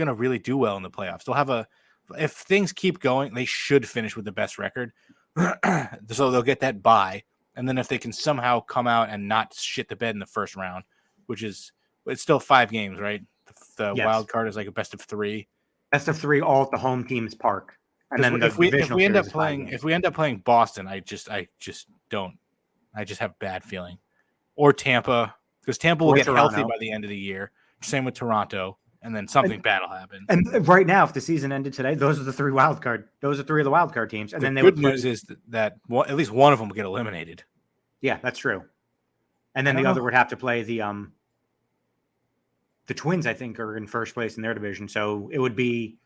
to really do well in the playoffs. They'll have if things keep going, they should finish with the best record. So they'll get that bye. And then if they can somehow come out and not shit the bed in the first round, it's still 5 games, right? The wild card is like a best of 3. Best of 3 all at the home team's park. And then if we end up playing Boston, I just have bad feeling. Or Tampa, because Tampa will get healthy by the end of the year. Same with Toronto, and then something bad will happen. And right now, if the season ended today, those are 3 of the wild card teams. And then good news is that at least one of them will get eliminated. Yeah, that's true. And then the other would have to play the Twins. I think are in first place in their division, so it would be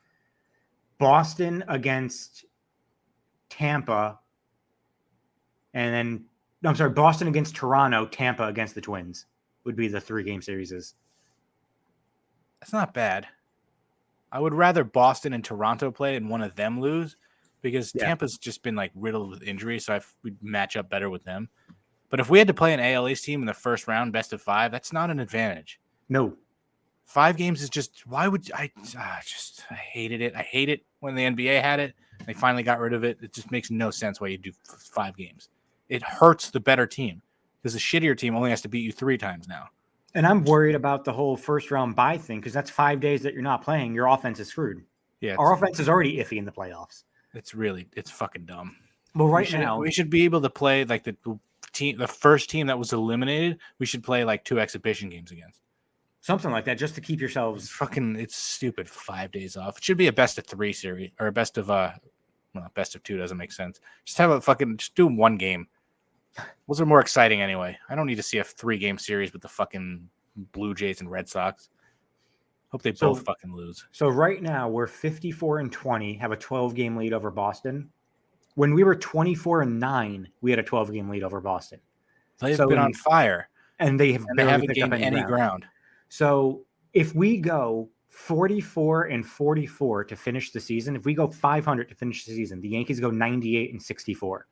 Boston against Tampa, and then Boston against Toronto, Tampa against the Twins would be the 3-game series. That's not bad. I would rather Boston and Toronto play and one of them lose because Tampa's just been like riddled with injuries, so we'd match up better with them. But if we had to play an AL East team in the first round, best of 5, that's not an advantage. No. 5 games is just why would I hated it. I hate it when the NBA had it. They finally got rid of it. It just makes no sense why you do 5 games. It hurts the better team because the shittier team only has to beat you 3 times now. And I'm worried about the whole first round bye thing because that's 5 days that you're not playing. Your offense is screwed. Yeah, our offense is already iffy in the playoffs. It's fucking dumb. Well, now we should be able to play like the first team that was eliminated. We should play like 2 exhibition games against. Something like that, just to keep yourselves. It's stupid. 5 days off. It should be a best of 3 series or a best of best of 2 doesn't make sense. Just do 1 game. Those are more exciting anyway. I don't need to see a 3-game series with the fucking Blue Jays and Red Sox. Hope they both fucking lose. So right now we're 54 and 20, have a 12-game lead over Boston. When we were 24 and 9, we had a 12-game lead over Boston. They've been on fire, and they haven't gained any ground. So if we go 44 and 44 to finish the season, if we go 500 to finish the season, the Yankees go 98 and 64.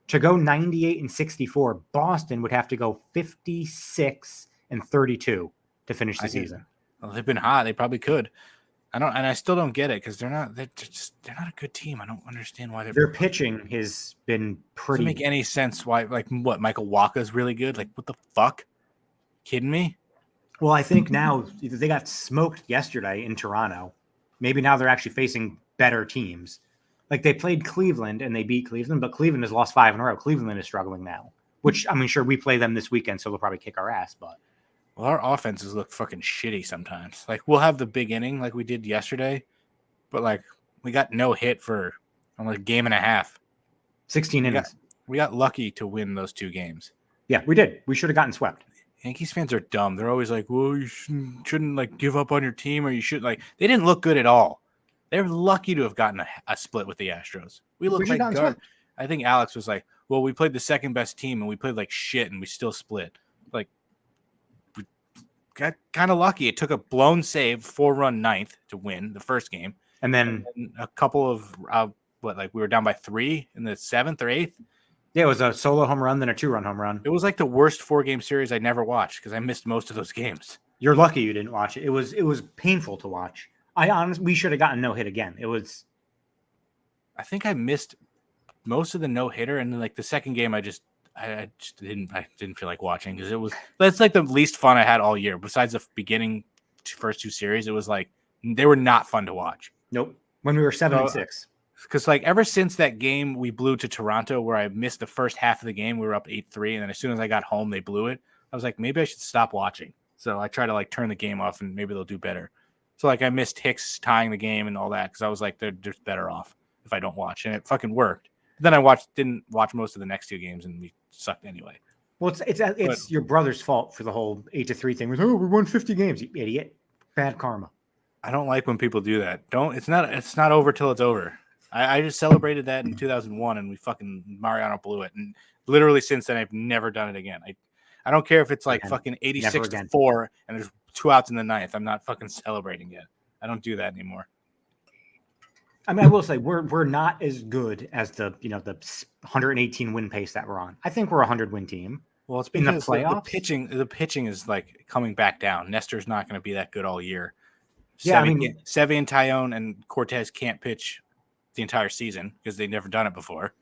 To go 98 and 64, Boston would have to go 56 and 32 to finish the season. Well, they've been hot. They probably could. I still don't get it because they're not a good team. I don't understand why their pitching has been doesn't make pretty. any sense. Why, like, what, Michael Wacha's really good? Like, what the fuck? Kidding me? Well, I think now they got smoked yesterday in Toronto. Maybe now they're actually facing better teams. Like they played Cleveland and they beat Cleveland, but Cleveland has lost 5 in a row. Cleveland is struggling now. Which I mean, sure, we play them this weekend, so they'll probably kick our ass. But well, our offenses look fucking shitty sometimes. Like we'll have the big inning like we did yesterday, but like we got no hit for almost a game and a half. 16 innings. We got lucky to win those 2 games. Yeah, we did. We should have gotten swept. Yankees fans are dumb. They're always like, well, you shouldn't like give up on your team, or you should like. They didn't look good at all. They're lucky to have gotten a split with the Astros. We look like garbage. I think Alex was like, well, we played the second best team and we played like shit and we still split. Like, we got kind of lucky. It took a blown save, 4-run ninth to win the first game. And then a couple of, we were down by 3 in the 7th or 8th. Yeah, it was a solo home run, then a 2-run home run. It was like the worst 4-game series I never watched because I missed most of those games. You're lucky you didn't watch it. It was painful to watch. We should have gotten no hit again. I think I missed most of the no hitter, and then like the second game, I just didn't feel like watching because that's like the least fun I had all year. Besides the beginning first 2 series, it was like they were not fun to watch. Nope. When we were 7-6. Because like ever since that game we blew to Toronto, where I missed the first half of the game, we were up 8-3, and then as soon as I got home, they blew it. I was like, maybe I should stop watching. So I try to like turn the game off, and maybe they'll do better. So like I missed Hicks tying the game and all that because I was like, they're just better off if I don't watch, and it fucking worked. Then I didn't watch most of the next 2 games, and we sucked anyway. Well, it's your brother's fault for the whole 8-3 thing. We won 50 games, you idiot. Bad karma. I don't like when people do that. It's not over till it's over. I just celebrated that in 2001, and we fucking Mariano blew it, and literally since then I've never done it again. I don't care if it's like fucking 86-4 and there's 2 outs in the 9th. I'm not fucking celebrating it. I don't do that anymore. I mean, I will say we're not as good as the 118 win pace that we're on. I think we're a 100-win team. Well, it's because the pitching is like coming back down. Nestor's not going to be that good all year. Yeah, Sevy and Tyone and Cortez can't pitch the entire season because they've never done it before.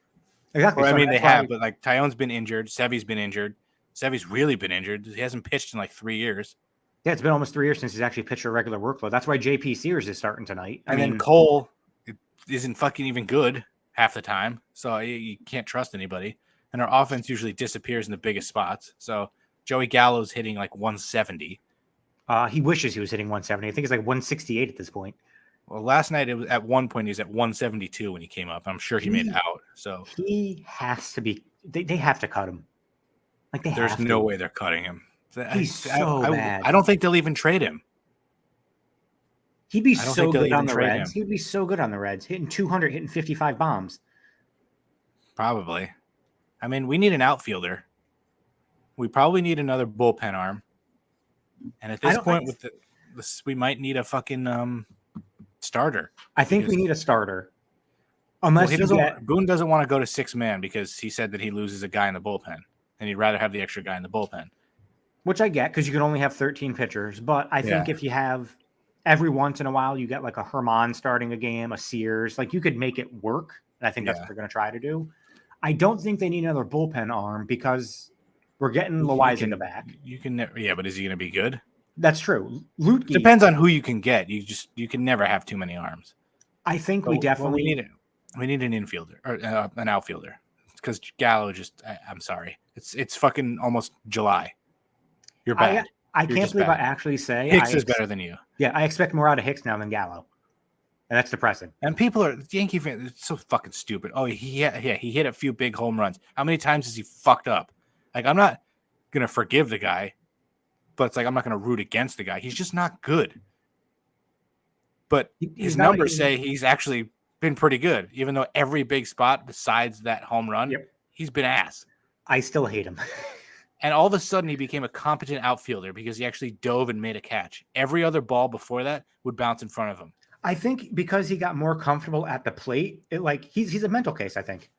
Exactly. Or, they have, but like Tyone's been injured. Sevy's been injured. Sevy's really been injured. He hasn't pitched in like 3 years. Yeah, it's been almost 3 years since he's actually pitched a regular workload. That's why JP Sears is starting tonight. Then Cole isn't fucking even good half the time, so you can't trust anybody. And our offense usually disappears in the biggest spots. So Joey Gallo's hitting like 170. He wishes he was hitting 170. I think it's like 168 at this point. Well, last night it was at one point he was at 172 when he came up. I'm sure he made out. So he has to be. They have to cut him. Like there's no way they're cutting him. He's so bad. I don't think they'll even trade him. He'd be so good on the Reds. He'd be so good on the Reds, hitting 200, hitting 55 bombs. Probably. I mean, we need an outfielder. We probably need another bullpen arm. And at this point, we might need a fucking starter. I think we need a starter. Unless Boone doesn't want to go to 6-man because he said that he loses a guy in the bullpen, and he'd rather have the extra guy in the bullpen. Which I get because you can only have 13 pitchers. But I think if you have every once in a while, you get like a Herman starting a game, a Sears, like you could make it work. And I think that's what they're going to try to do. I don't think they need another bullpen arm because we're getting Loaizaga back. But is he going to be good? That's true. Lutke depends on who you can get. You can never have too many arms. I think we definitely need an infielder or an outfielder because Gallo I'm sorry. It's fucking almost July. You're bad. I can't believe I actually say Hicks is better than you. Yeah, I expect more out of Hicks now than Gallo. And that's depressing. And people are Yankee fans. It's so fucking stupid. Oh, he hit a few big home runs. How many times has he fucked up? Like, I'm not gonna forgive the guy, but it's like I'm not gonna root against the guy. He's just not good. But his numbers say he's actually been pretty good, even though every big spot besides that home run, he's been ass. I still hate him. And all of a sudden, he became a competent outfielder because he actually dove and made a catch. Every other ball before that would bounce in front of him. I think because he got more comfortable at the plate, he's a mental case, I think.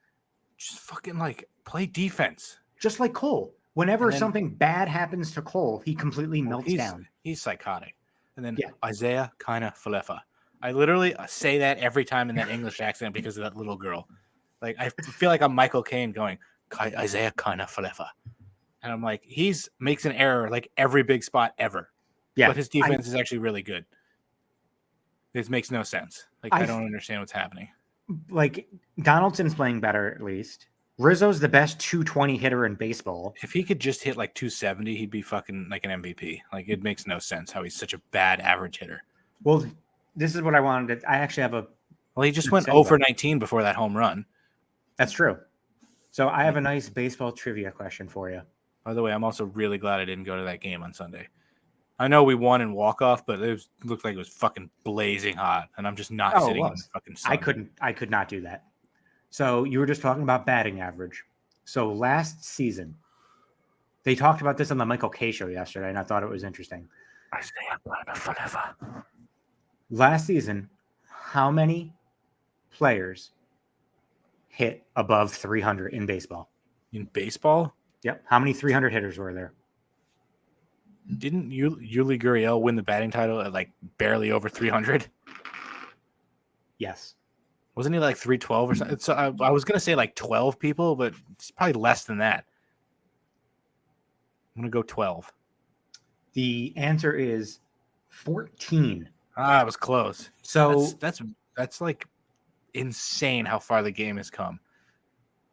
Just fucking play defense. Just like Cole. Whenever something bad happens to Cole, he completely melts down. He's psychotic. And then Isaiah Kiner Falefa. I literally say that every time in that English accent because of that little girl. Like I feel like I'm Michael Caine going Isaiah kind of forever, and I'm like he's makes an error like every big spot ever, Yeah, but his defense is actually really good. This makes no sense. Like I don't understand what's happening. like Donaldson's playing better at least. Rizzo's the best 220 hitter in baseball. If he could just hit like 270, he'd be fucking like an MVP. Like it makes no sense how he's such a bad average hitter. Well, this is what I wanted to. I actually have a. Well, he just went 0 for 19 before that home run. That's true. So I have a nice baseball trivia question for you. By the way, I'm also really glad I didn't go to that game on Sunday. I know we won in walk-off, but it looked like it was fucking blazing hot, and I'm just not sitting in the fucking sun. I could not do that. So you were just talking about batting average. So last season, they talked about this on the Michael K show yesterday, and I thought it was interesting. I stay up forever. Last season, how many players hit above 300 in baseball? In baseball? Yep. How many 300 hitters were there? Didn't Yuli Gurriel win the batting title at like barely over 300? Yes. Wasn't he like 312 or something? So I was going to say like 12 people, but it's probably less than that. I'm going to go 12. The answer is 14. Ah, it was close. So that's like insane how far the game has come.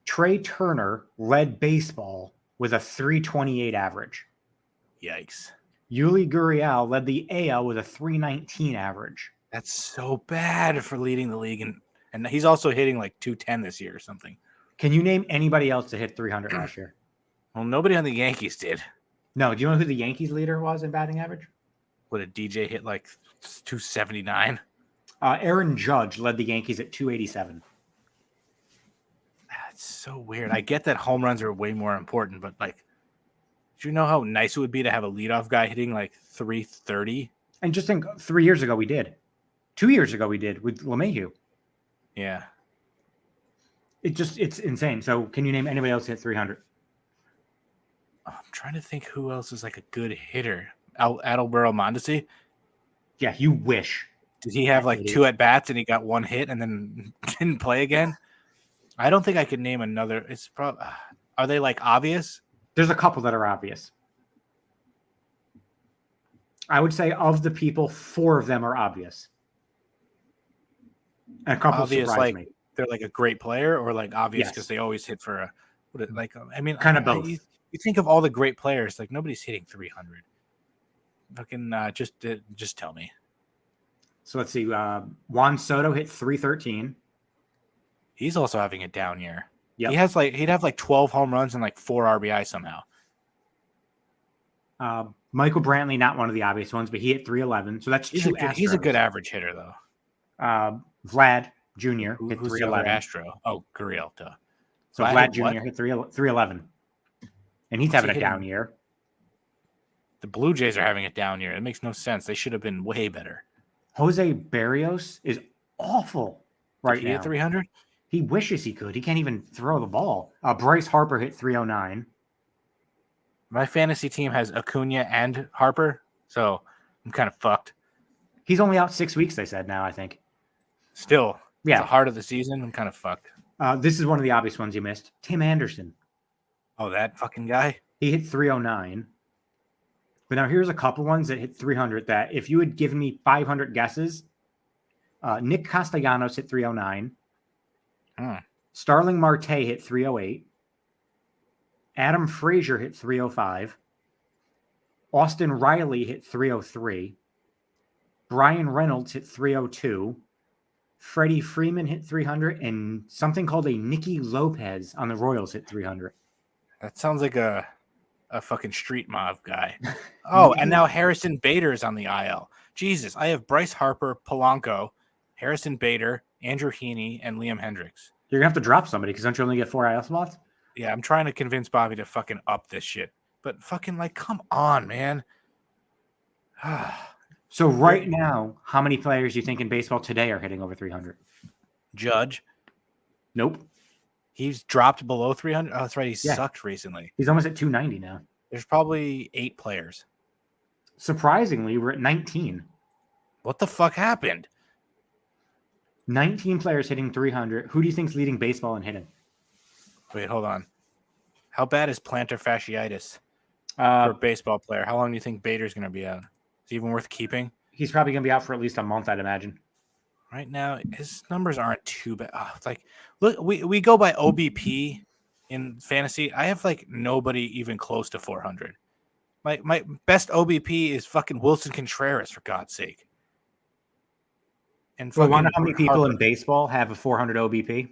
Trey Turner led baseball with a 328 average. Yikes. Yuli Gurriel led the AL with a 319 average. That's so bad for leading the league. And he's also hitting like 210 this year or something. Can you name anybody else that hit 300 last year? Well, nobody on the Yankees did. No. Do you know who the Yankees leader was in batting average? What, did DJ hit like 279? Aaron Judge led the Yankees at 287. That's so weird. I get that home runs are way more important, but like, do you know how nice it would be to have a leadoff guy hitting like 330? And just think 3 years ago we did. 2 years ago we did with LeMahieu. Yeah. It's insane. So can you name anybody else hit 300? I'm trying to think who else is like a good hitter. Adalbero Mondesi? Yeah, you wish. Did he have like 2 at-bats and he got 1 hit and then didn't play again? I don't think I could name another. It's probably. Are they like obvious? There's a couple that are obvious. I would say of the people, 4 of them are obvious. And a couple obvious, surprise like me. They're like a great player, or like obvious because Yes. they always hit for a. Like I mean, Kind of both. You think of all the great players, like nobody's hitting 300. Fucking just tell me. So let's see. Juan Soto hit 313. He's also having a down year. Yep. He'd have like 12 home runs and like 4 RBI somehow. Michael Brantley, not one of the obvious ones, but he hit 311. So that's He's a good average hitter though. Vlad Jr. hit Who's the other 311. Astro? Oh, Gurriel. So Vlad Jr. hit 311. And he's having a down year. The Blue Jays are having a down year. It makes no sense. They should have been way better. Jose Barrios is awful right now. He hit 300? He wishes he could. He can't even throw the ball. Bryce Harper hit 309. My fantasy team has Acuna and Harper, so I'm kind of fucked. He's only out 6 weeks, they said now, I think. Still, yeah. It's the heart of the season. I'm kind of fucked. This is one of the obvious ones you missed. Tim Anderson. Oh, that fucking guy? He hit 309. But now here's a couple ones that hit 300 that if you had given me 500 guesses, Nick Castellanos hit 309. Starling Marte hit 308. Adam Frazier hit 305. Austin Riley hit 303. Brian Reynolds hit 302. Freddie Freeman hit 300. And something called a Nicky Lopez on the Royals hit 300. That sounds like a fucking street mob guy. Oh, and now Harrison Bader is on the IL. Jesus, I have Bryce Harper, Polanco, Harrison Bader, Andrew Heaney, and Liam Hendricks. You're going to have to drop somebody because don't you only get 4 IL spots? Yeah, I'm trying to convince Bobby to fucking up this shit. But fucking, like, come on, man. So right now, how many players do you think in baseball today are hitting over 300? Judge. Nope. He's dropped below 300. Oh, that's right. He sucked recently. He's almost at 290 now. There's probably 8 players. Surprisingly, we're at 19. What the fuck happened? 19 players hitting 300. Who do you think's leading baseball in hitting? Wait, hold on. How bad is plantar fasciitis for a Uh, baseball player? How long do you think Bader's going to be out? Is he even worth keeping? he's probably going to be out for at least a month, I'd imagine. Right now, his numbers aren't too bad. Oh, it's like, look, we go by OBP in fantasy. I have like nobody even close to 400. My best OBP is fucking Wilson Contreras, for God's sake. And Well, fucking wonder how many people Harper. in baseball have a 400 OBP?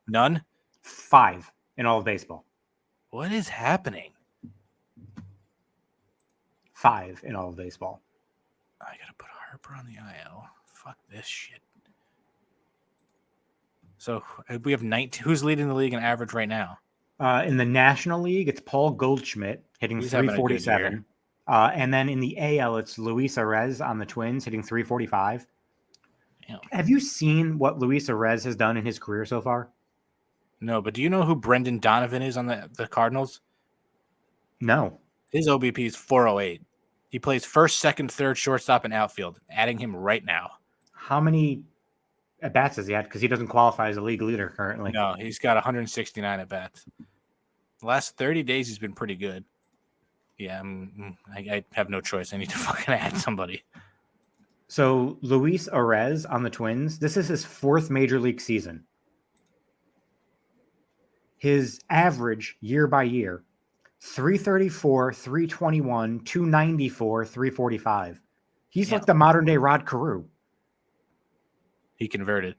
None. 5 in all of baseball. What is happening? 5 in all of baseball. I gotta put Harper on the IL. Fuck this shit. So we have 19. Who's leading the league in average right now? In the National League, it's Paul Goldschmidt hitting He's having a good 347. And then in the AL, it's Luis Arez on the Twins hitting 345. Damn. Have you seen what Luis Arez has done in his career so far? No, but do you know who Brendan Donovan is on the Cardinals? No. His OBP is 408. He plays first, second, third, shortstop, and outfield. Adding him right now. How many at bats has he had? Because he doesn't qualify as a league leader currently. No, he's got 169 at bats. The last 30 days, he's been pretty good. Yeah, I have no choice. I need to fucking add somebody. So Luis Arez on the Twins, this is his 4th major league season. His average year by year, 334, 321, 294, 345. He's like the modern day Rod Carew. He converted.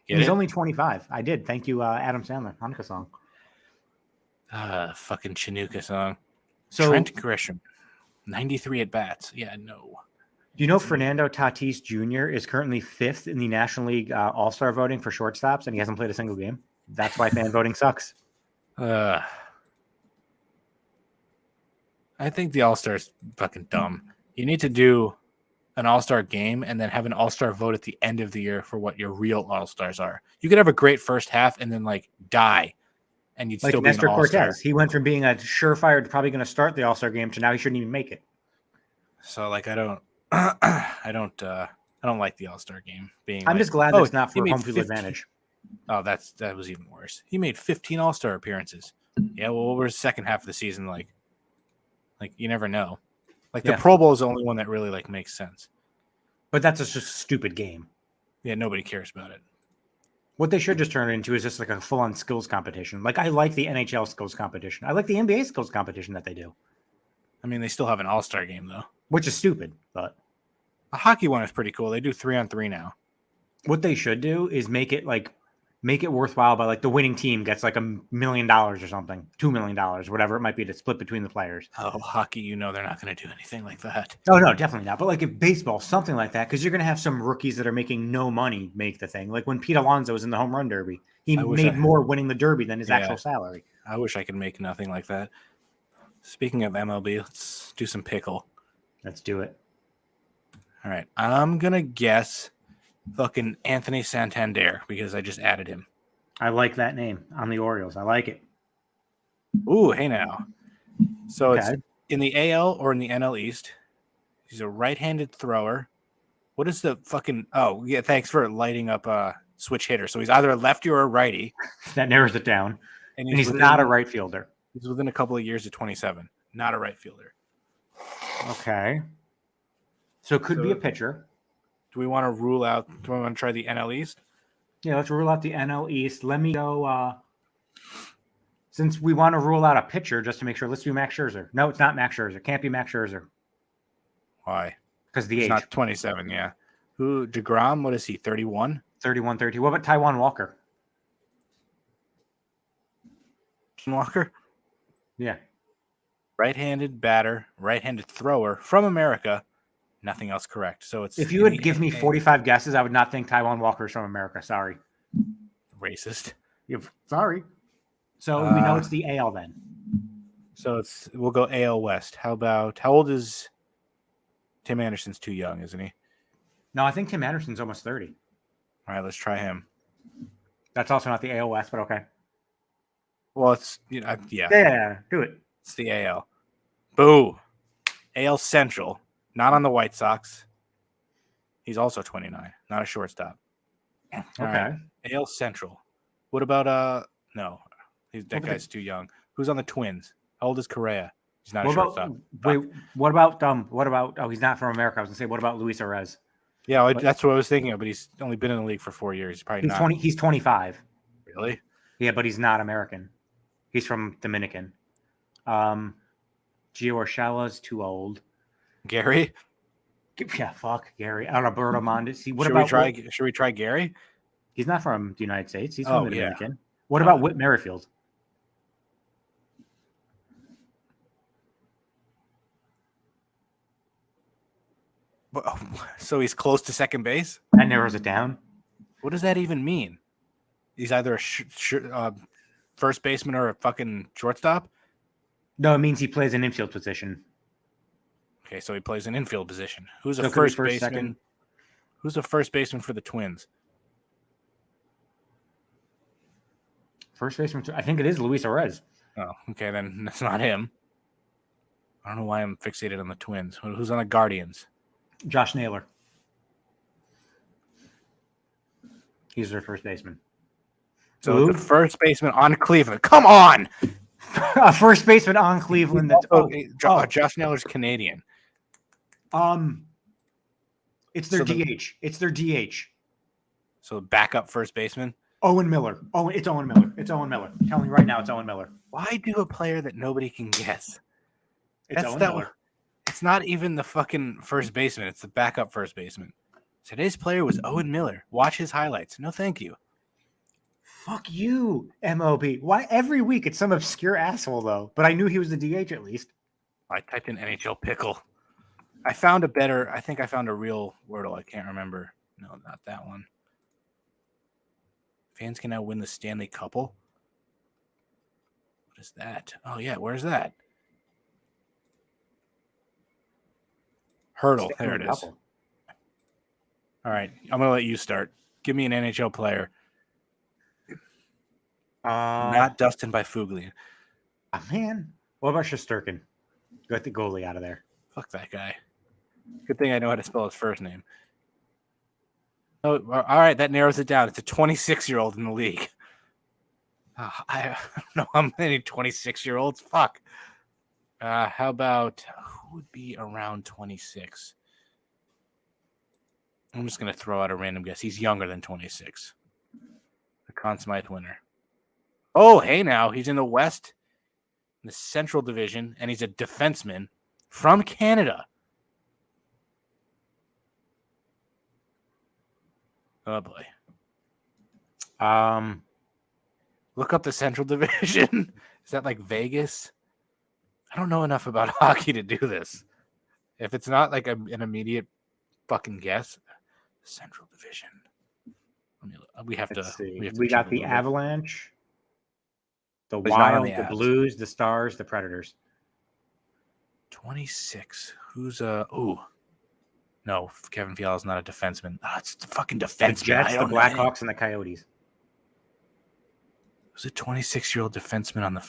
He's only 25. I did. Thank you, Adam Sandler. Hanukkah song. Fucking Chinooka song. So, Trent Grisham, 93 at bats. Yeah, no. Do you know Fernando Tatis Jr. is currently 5th in the National League All-Star voting for shortstops, and he hasn't played a single game? That's why fan voting sucks. I think the All-Star is fucking dumb. You need to do an All-Star game and then have an All-Star vote at the end of the year for what your real All-Stars are. You could have a great first half and then like die, and you'd like still be Nestor an All-Star. Cortez. He went from being a surefire, probably going to start the All-Star game, to now he shouldn't even make it. So like I don't like the All-Star game being. I'm like, just glad that it's not for home field 15 advantage. Oh, that was even worse. He made 15 All-Star appearances. Yeah, well, what was the second half of the season like? Like you never know. Like the Pro Bowl is the only one that really like makes sense. But that's just a stupid game. Yeah, nobody cares about it. What they should just turn it into is just like a full-on skills competition. Like I like the NHL skills competition. I like the NBA skills competition that they do. I mean, they still have an All-Star game though, which is stupid. But a hockey one is pretty cool. They do 3-on-3 now. What they should do is make it worthwhile by like the winning team gets like $1 million or something, $2 million, whatever it might be, to split between the players. Oh, hockey, they're not going to do anything like that. Oh no, definitely not. But like if baseball, something like that, because you're going to have some rookies that are making no money make the thing. Like when Pete Alonso was in the home run derby, he made more winning the derby than his actual salary. I wish I could make nothing like that. Speaking of MLB, let's do some pickle. Let's do it. All right, I'm gonna guess fucking Anthony Santander because I just added him. I like that name on the Orioles. I like it. Ooh, hey now. So it's in the AL or in the NL East. He's a right-handed thrower. What is the fucking... Oh, yeah, thanks for lighting up switch hitter. So he's either a lefty or a righty. That narrows it down. And he's within, not a right fielder. He's within a couple of years of 27. Not a right fielder. Okay. So it could be a pitcher. Do we want to rule out... Do we want to try the NL East? Yeah, let's rule out the NL East. Let me go... since we want to rule out a pitcher, just to make sure, let's do Max Scherzer. No, it's not Max Scherzer. Can't be Max Scherzer. Why? Because the age. He's not 27, yeah. Who, DeGrom, what is he, 31? 31, 32. What about Taijuan Walker? Walker? Yeah. Right-handed batter, right-handed thrower from America. Nothing else correct. So it's... If you would give me 45 guesses, I would not think Taijuan Walker is from America. Sorry. Racist. Sorry. So we know it's the AL then. So we'll go AL West. How old is Tim Anderson's too young, isn't he? No, I think Tim Anderson's almost 30. All right, let's try him. That's also not the AL West, but okay. Well, it's yeah. Yeah, do it. It's the AL. Boo. AL Central. Not on the White Sox. He's also 29, not a shortstop. All Okay. right. AL Central. What about no? That guy's too young. Who's on the Twins? How old is Correa? He's not a shortstop. What about oh, he's not from America. I was gonna say, what about Luis Arez? Yeah, that's what I was thinking of, but he's only been in the league for 4 years. He's probably not. He's 25. Really? Yeah, but he's not American. He's from Dominican. Gio Urshela's too old. Gary? Yeah, fuck Gary. Alberto Mondesi. Should we try Gary? He's not from the United States. He's from the Dominican. Yeah. What about Whit Merrifield? So he's close to second base? That narrows it down. What does that even mean? He's either a first baseman or a fucking shortstop? No, it means he plays an infield position. Okay, so he plays an infield position. Who's a first baseman? Second? Who's a first baseman for the Twins? First baseman? I think it is Luis Arez. Oh, okay, then that's not him. I don't know why I'm fixated on the Twins. Who's on the Guardians? Josh Naylor. He's their first baseman. So the first baseman on Cleveland. Come on! A first baseman on Cleveland. Josh Naylor's Canadian. It's their DH. It's their DH. So backup first baseman? Owen Miller. It's Owen Miller. It's Owen Miller. I'm telling you right now, it's Owen Miller. Why do a player that nobody can guess? It's Owen Miller. It's not even the fucking first baseman. It's the backup first baseman. Today's player was Owen Miller. Watch his highlights. No, thank you. Fuck you, MOB. Why every week it's some obscure asshole though? But I knew he was the DH at least. I typed in NHL pickle. I found I think I found a real Wordle. I can't remember. No, not that one. Fans can now win the Stanley Couple. What is that? Oh yeah, where's that? Hurdle. There it is. All right, I'm gonna let you start. Give me an NHL player. Not Dustin Byfuglien. Man, what about Shesterkin? Got the goalie out of there. Fuck that guy. Good thing I know how to spell his first name. Oh, all right, that narrows it down. It's a 26-year-old in the league. I don't know how many 26-year-olds. Fuck. How about who would be around 26? I'm just going to throw out a random guess. He's younger than 26. The Conn Smythe winner. Oh, hey now. He's in the West, in the Central Division, and he's a defenseman from Canada. Oh, boy. Look up the Central Division. Is that like Vegas? I don't know enough about hockey to do this. If it's not like an immediate fucking guess, Central Division. We have Let's to. see. We got the Avalanche, the Wild, the Blues, the Stars, the Predators. 26. Who's No, Kevin Fiala's not a defenseman. It's the fucking defenseman. The Jets, the Blackhawks, and the Coyotes. Who's a 26-year-old defenseman on the?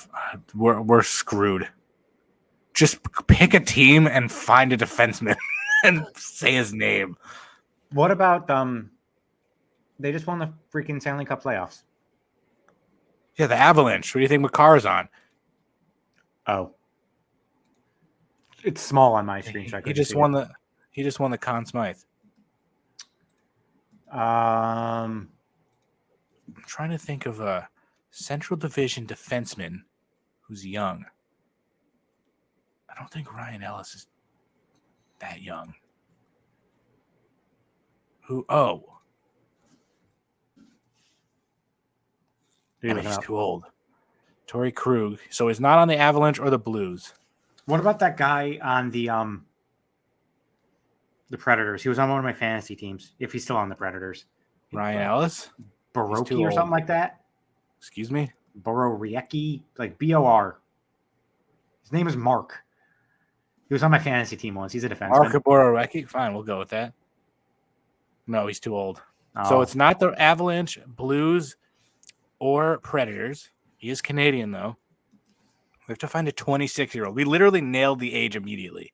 We're screwed. Just pick a team and find a defenseman and say his name. What about they just won the freaking Stanley Cup playoffs. Yeah, the Avalanche. What do you think McCarr's on? Oh. It's small on my screen, so I He just won the Conn Smythe. I'm trying to think of a Central Division defenseman who's young. I don't think Ryan Ellis is that young. Who? Oh. He's too old. Torrey Krug. So he's not on the Avalanche or the Blues. What about that guy on the Predators? He was on one of my fantasy teams. If he's still on the Predators. Ryan Ellis? Boroki or something like that? Excuse me? Bororiecki, like B-O-R. His name is Mark. He was on my fantasy team once. He's a defenseman. Mark Bororiecki? Fine, we'll go with that. No, he's too old. Oh. So it's not the Avalanche, Blues, or Predators. He is Canadian, though. We have to find a 26-year-old. We literally nailed the age immediately.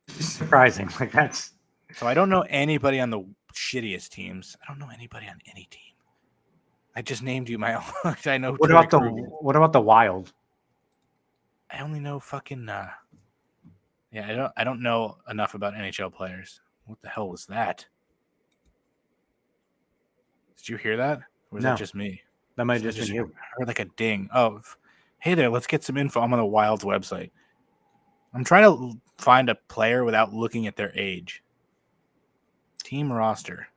Surprising. Like that's. So I don't know anybody on the shittiest teams. I don't know anybody on any team. I just named you my own. I know. What about the Wild? I only know fucking. Yeah, I don't know enough about NHL players. What the hell was that? Did you hear that? Or was No. that just me? That might have just been you. I heard like a ding. Oh, hey there. Let's get some info. I'm on the Wild's website. I'm trying to find a player without looking at their age. Team roster.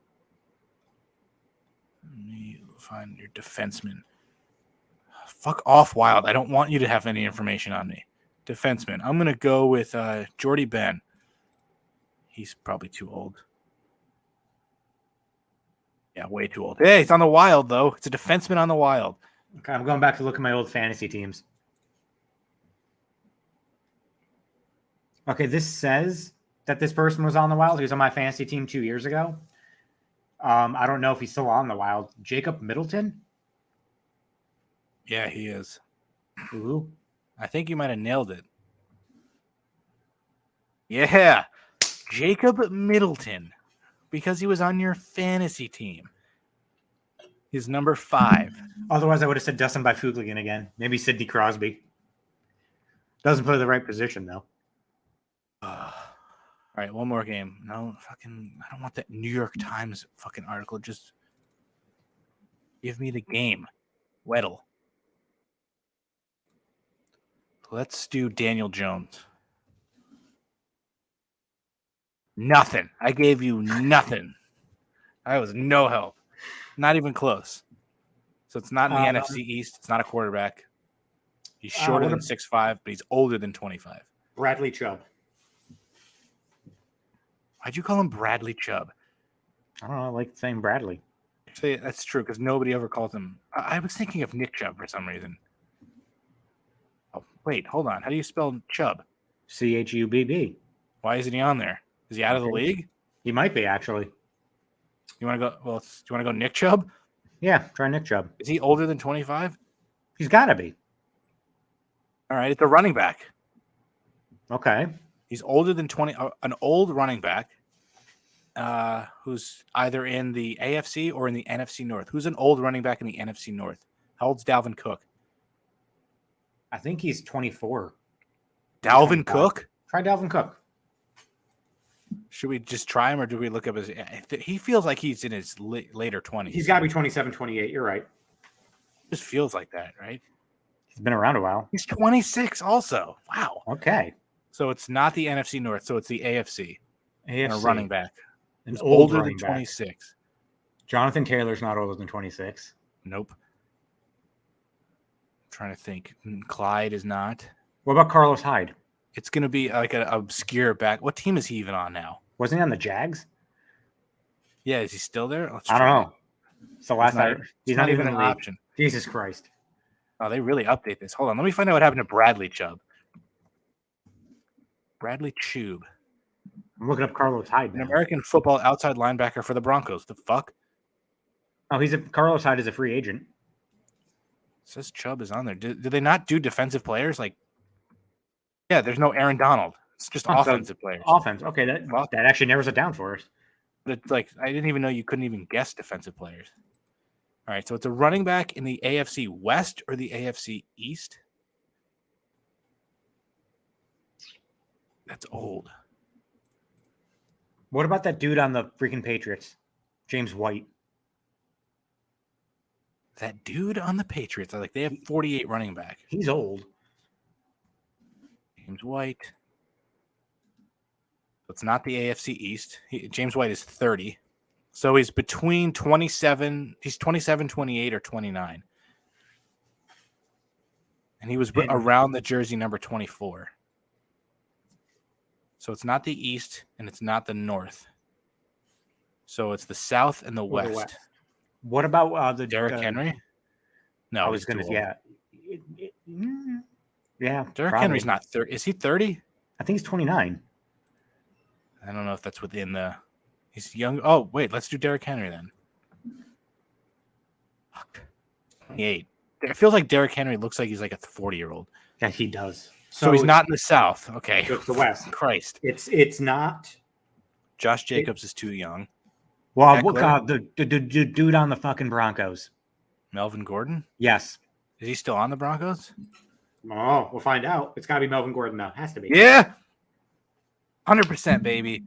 Let me find your defenseman. Fuck off, Wild. I don't want you to have any information on me. Defenseman. I'm going to go with Jordy Ben. He's probably too old. Yeah, way too old. Hey, it's on the Wild, though. It's a defenseman on the Wild. Okay, I'm going back to look at my old fantasy teams. Okay, this says that this person was on the Wild. He was on my fantasy team 2 years ago. I don't know if he's still on the Wild. Jacob Middleton? Yeah, he is. Ooh. I think you might have nailed it. Yeah, Jacob Middleton. Because he was on your fantasy team. He's number 5. Otherwise, I would have said Dustin Byfuglien again. Maybe Sidney Crosby. Doesn't play the right position, though. All right, one more game. No, fucking, I don't want that New York Times fucking article. Just give me the game. Weddle. Let's do Daniel Jones. Nothing. I gave you nothing. I was no help. Not even close. So it's not in the NFC East. It's not a quarterback. He's shorter than 6'5", but he's older than 25. Bradley Chubb. Why'd you call him Bradley Chubb? I don't know. I like saying Bradley. Actually, that's true because nobody ever calls him. I was thinking of Nick Chubb for some reason. Oh, wait, hold on. How do you spell Chubb? Chubb. Why isn't he on there? Is he out of the league? He might be, actually. You want to go? Well, do you want to go Nick Chubb? Yeah, try Nick Chubb. Is he older than 25? He's got to be. All right, it's a running back. Okay. He's older than 20. An old running back who's either in the AFC or in the NFC North. Who's an old running back in the NFC North? How old's Dalvin Cook? I think he's 24. Dalvin Cook? Try Dalvin Cook. Should we just try him or do we look up his... He feels like he's in his later 20s. He's got to be 27, 28. You're right. Just feels like that, right? He's been around a while. He's 26 also. Wow. Okay. So it's not the NFC North, so it's the AFC. And a running back. An Who's old older than 26. Back. Jonathan Taylor's not older than 26. Nope. I'm trying to think. Clyde is not. What about Carlos Hyde? It's going to be like an obscure back. What team is he even on now? Wasn't he on the Jags? Yeah, is he still there? I don't know. It's the last time. He's not even an option. Jesus Christ. Oh, they really update this. Hold on. Let me find out what happened to Bradley Chubb. Bradley Chubb. I'm looking up Carlos Hyde now. An American football outside linebacker for the Broncos. The fuck? Oh, Carlos Hyde is a free agent. It says Chubb is on there. Do they not do defensive players? Like, yeah, there's no Aaron Donald. It's just offensive players. Offense. Okay, that actually narrows it down for us. But it's like, I didn't even know you couldn't even guess defensive players. All right, so it's a running back in the AFC West or the AFC East? That's old. What about that dude on the freaking Patriots? James White. That dude on the Patriots, they have 48 running back. He's old. James White. It's not the AFC East. James White is 30. So he's between 27. He's 27, 28, or 29. And he was around the jersey number 24. So it's not the East and it's not the North. So it's the South and the West. What about the Derrick Henry? No, I was going to, yeah. Derrick Henry's not 30. Is he 30? I think he's 29. I don't know if that's within the. He's young. Oh, wait. Let's do Derrick Henry then. Fuck. 28. It feels like Derrick Henry looks like he's like a 40-year-old. Yeah, he does. So he's not in the South. Okay. It's the West. Christ. It's not. Josh Jacobs is too young. Well, Eckler, the dude on the fucking Broncos. Melvin Gordon. Yes. Is he still on the Broncos? Oh, we'll find out. It's got to be Melvin Gordon now. Has to be. Yeah. 100%, baby.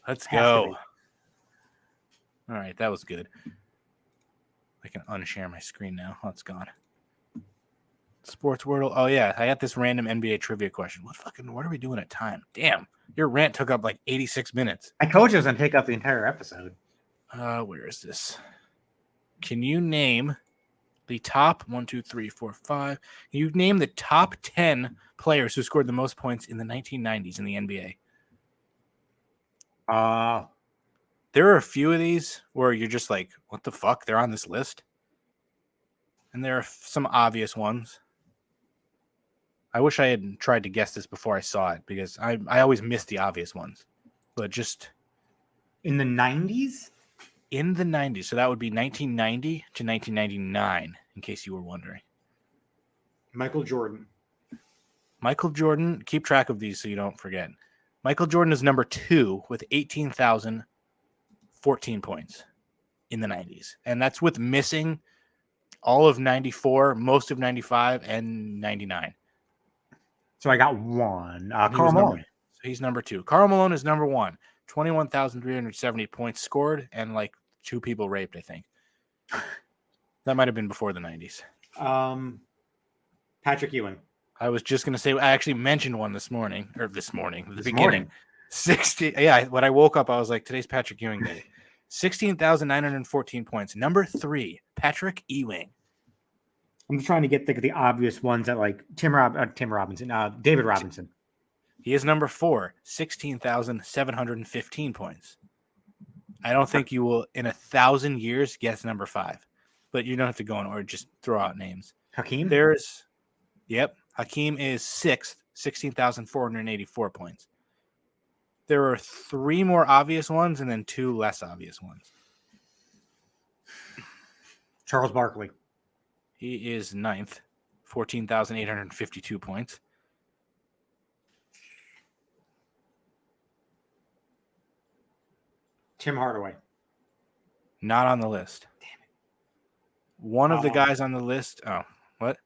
Let's Has to go. be. All right, that was good. I can unshare my screen now. Oh, it's gone. Sports Wordle. Oh, yeah. I got this random NBA trivia question. What are we doing at time? Damn. Your rant took up like 86 minutes. I told you I was going to take up the entire episode. Where is this? Can you name the top 1, 2, 3, 4, 5? Can you name the top 10 players who scored the most points in the 1990s in the NBA? There are a few of these where you're just like, what the fuck? They're on this list. And there are some obvious ones. I wish I had tried to guess this before I saw it because I always miss the obvious ones. But just in the 90s? In the 90s. So that would be 1990 to 1999, in case you were wondering. Michael Jordan. Michael Jordan, keep track of these so you don't forget. Michael Jordan is number 2 with 18,014 points in the 90s. And that's with missing all of 94, most of 95, and 99. So I got one. Karl Malone. So he's number 2. Karl Malone is number 1. 21,370 points scored and like 2 people raped, I think. That might have been before the 90s. Patrick Ewing. I was just going to say, I actually mentioned one this morning. 60. Yeah, when I woke up, I was like, today's Patrick Ewing day. 16,914 points. Number 3, Patrick Ewing. I'm just trying to get the obvious ones that like David Robinson. He is number 4, 16,715 points. I don't think you will, in 1,000 years, guess number 5. But you don't have to go in order, just throw out names. Hakeem? Hakeem is 6th, 16,484 points. There are 3 more obvious ones and then 2 less obvious ones. Charles Barkley. He is 9th, 14,852 points. Tim Hardaway. Not on the list. Damn it. One of the guys on the list. Oh, what?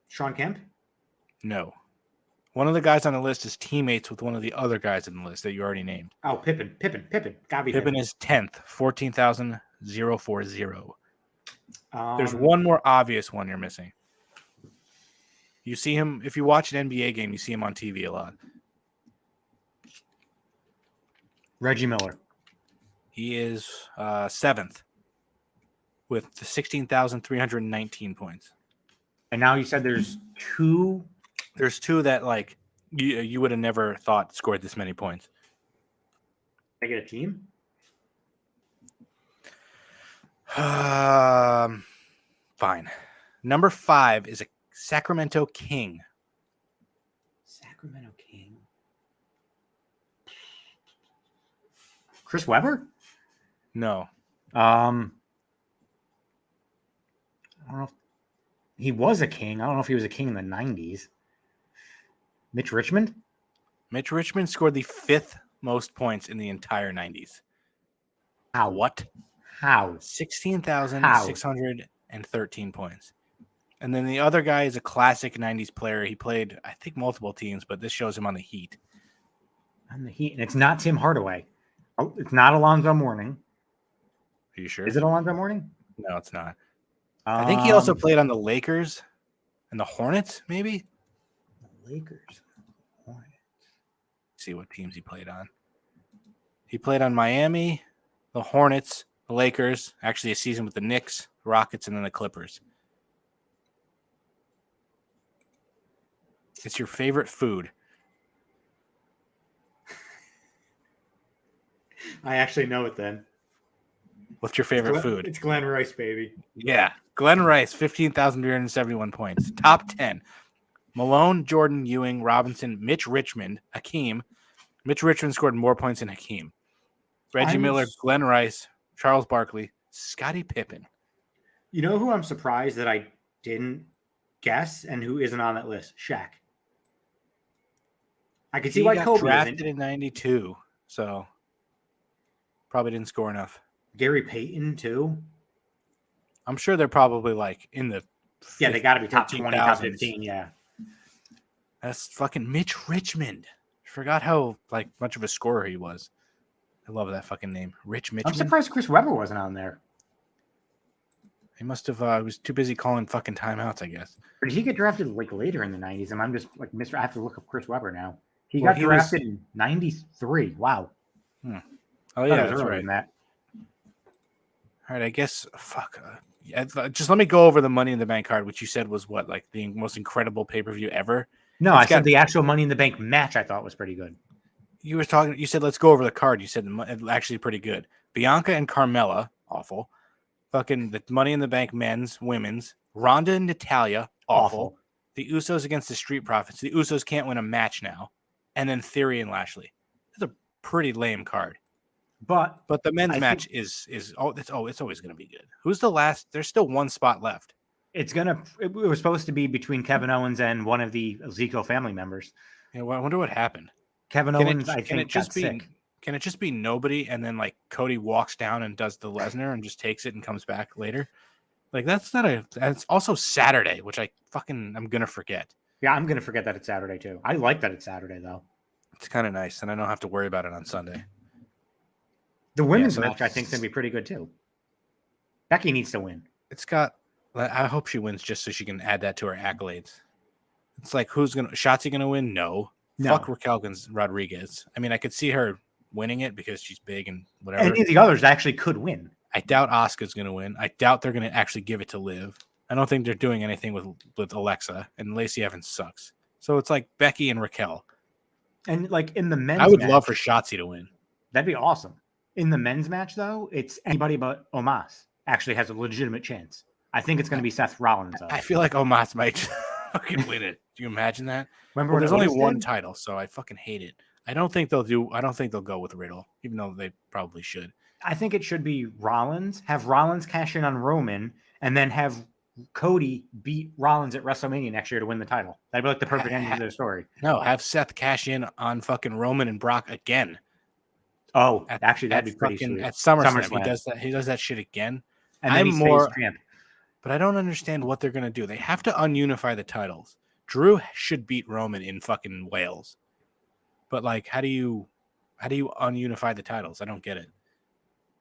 Sean Kemp? No. One of the guys on the list is teammates with one of the other guys on the list that you already named. Oh, Pippen. Gotta be Pippen is 10th, 14,040. There's one more obvious one you're missing. You see him, if you watch an NBA game, you see him on TV a lot. Reggie Miller. He is 7th with 16,319 points. And now you said there's 2. There's 2 that like you would have never thought scored this many points. Can I get a team? Fine. Number 5 is a Sacramento King. Sacramento King. Chris Webber? No. I don't know if he was a king. I don't know if he was a king in the 90s. Mitch Richmond? Mitch Richmond scored the 5th most points in the entire 90s. How? What? How? 16,613 points. And then the other guy is a classic 90s player. He played, I think, multiple teams, but this shows him on the Heat. On the Heat. And it's not Tim Hardaway. Oh, it's not Alonzo Mourning. Are you sure? Is it Alonzo Mourning? No, it's not. I think he also played on the Lakers and the Hornets, maybe? The Lakers. Hornets. See what teams he played on. He played on Miami, the Hornets, the Lakers, actually a season with the Knicks, Rockets, and then the Clippers. It's your favorite food. I actually know it then. What's your favorite food? It's Glen Rice, baby. Yeah. Glen Rice, 15,371 points. Top 10. Malone, Jordan, Ewing, Robinson, Mitch Richmond, Hakeem. Mitch Richmond scored more points than Hakeem. Reggie Miller, Glen Rice, Charles Barkley, Scottie Pippen. You know who I'm surprised that I didn't guess and who isn't on that list? Shaq. I could see why Kobe drafted isn't. in 92, so probably didn't score enough. Gary Payton too. I'm sure they're probably like in the Yeah, they got to be top 20, top 13,000s. 15. Yeah. That's fucking Mitch Richmond. Forgot how like much of a scorer he was. I love that fucking name, Rich I'm Mitchman. surprised Chris Webber wasn't on there. He must have. Was too busy calling fucking timeouts, I guess. Or did he get drafted like later in the 90s? And I'm just like, I have to look up Chris Webber now. He Well, got drafted in 93. Wow. Oh Thought yeah, it was that's earlier right. than that. All right, I guess. Fuck. Just let me go over the Money in the Bank card, which you said was what, like the most incredible pay-per-view ever. No, It's I said got- the actual Money in the Bank match I thought was pretty good. You were talking. You said let's go over the card. You said actually pretty good. Bianca and Carmella, awful. Fucking the Money in the Bank men's, women's. Ronda and Natalya, awful. The Usos against the Street Profits. The Usos can't win a match now. And then Theory and Lashley. It's a pretty lame card. But the men's match is it's always going to be good. Who's the last? There's still one spot left. it was supposed to be between Kevin Owens and one of the Zico family members. I wonder what happened. Kevin Owens, I think, got sick. Can it just be nobody and then like Cody walks down and does the Lesnar and just takes it and comes back later? Like that's also Saturday, which I'm gonna forget. Yeah, I'm gonna forget that it's Saturday too. I like that it's Saturday though. It's kind of nice, and I don't have to worry about it on Sunday. The women's match I think is gonna be pretty good too. Becky needs to win. I hope she wins just so she can add that to her accolades. It's like Shotzi gonna win? No. Fuck Raquel Rodriguez. I mean, I could see her winning it because she's big and whatever. Any of the others actually could win. I doubt Asuka's going to win. I doubt they're going to actually give it to Liv. I don't think they're doing anything with Alexa, and Lacey Evans sucks. So it's like Becky and Raquel. And like in the men's I would match, love for Shotzi to win. That'd be awesome. In the men's match, though, it's anybody but Omos actually has a legitimate chance. I think it's going to be Seth Rollins. Though. I feel like Omos might fucking win it. Do you imagine that? Remember, there's only one title, so I fucking hate it. I don't think they'll go with Riddle, even though they probably should. I think it should be Rollins. Have Rollins cash in on Roman, and then have Cody beat Rollins at WrestleMania next year to win the title. That'd be like the perfect ending to the story. No, have Seth cash in on fucking Roman and Brock again. Oh, actually, that'd be pretty sweet. At SummerSlam. He does that shit again. And then he's champ. But I don't understand what they're gonna do. They have to ununify the titles. Drew should beat Roman in fucking Wales. But like, how do you ununify the titles? I don't get it.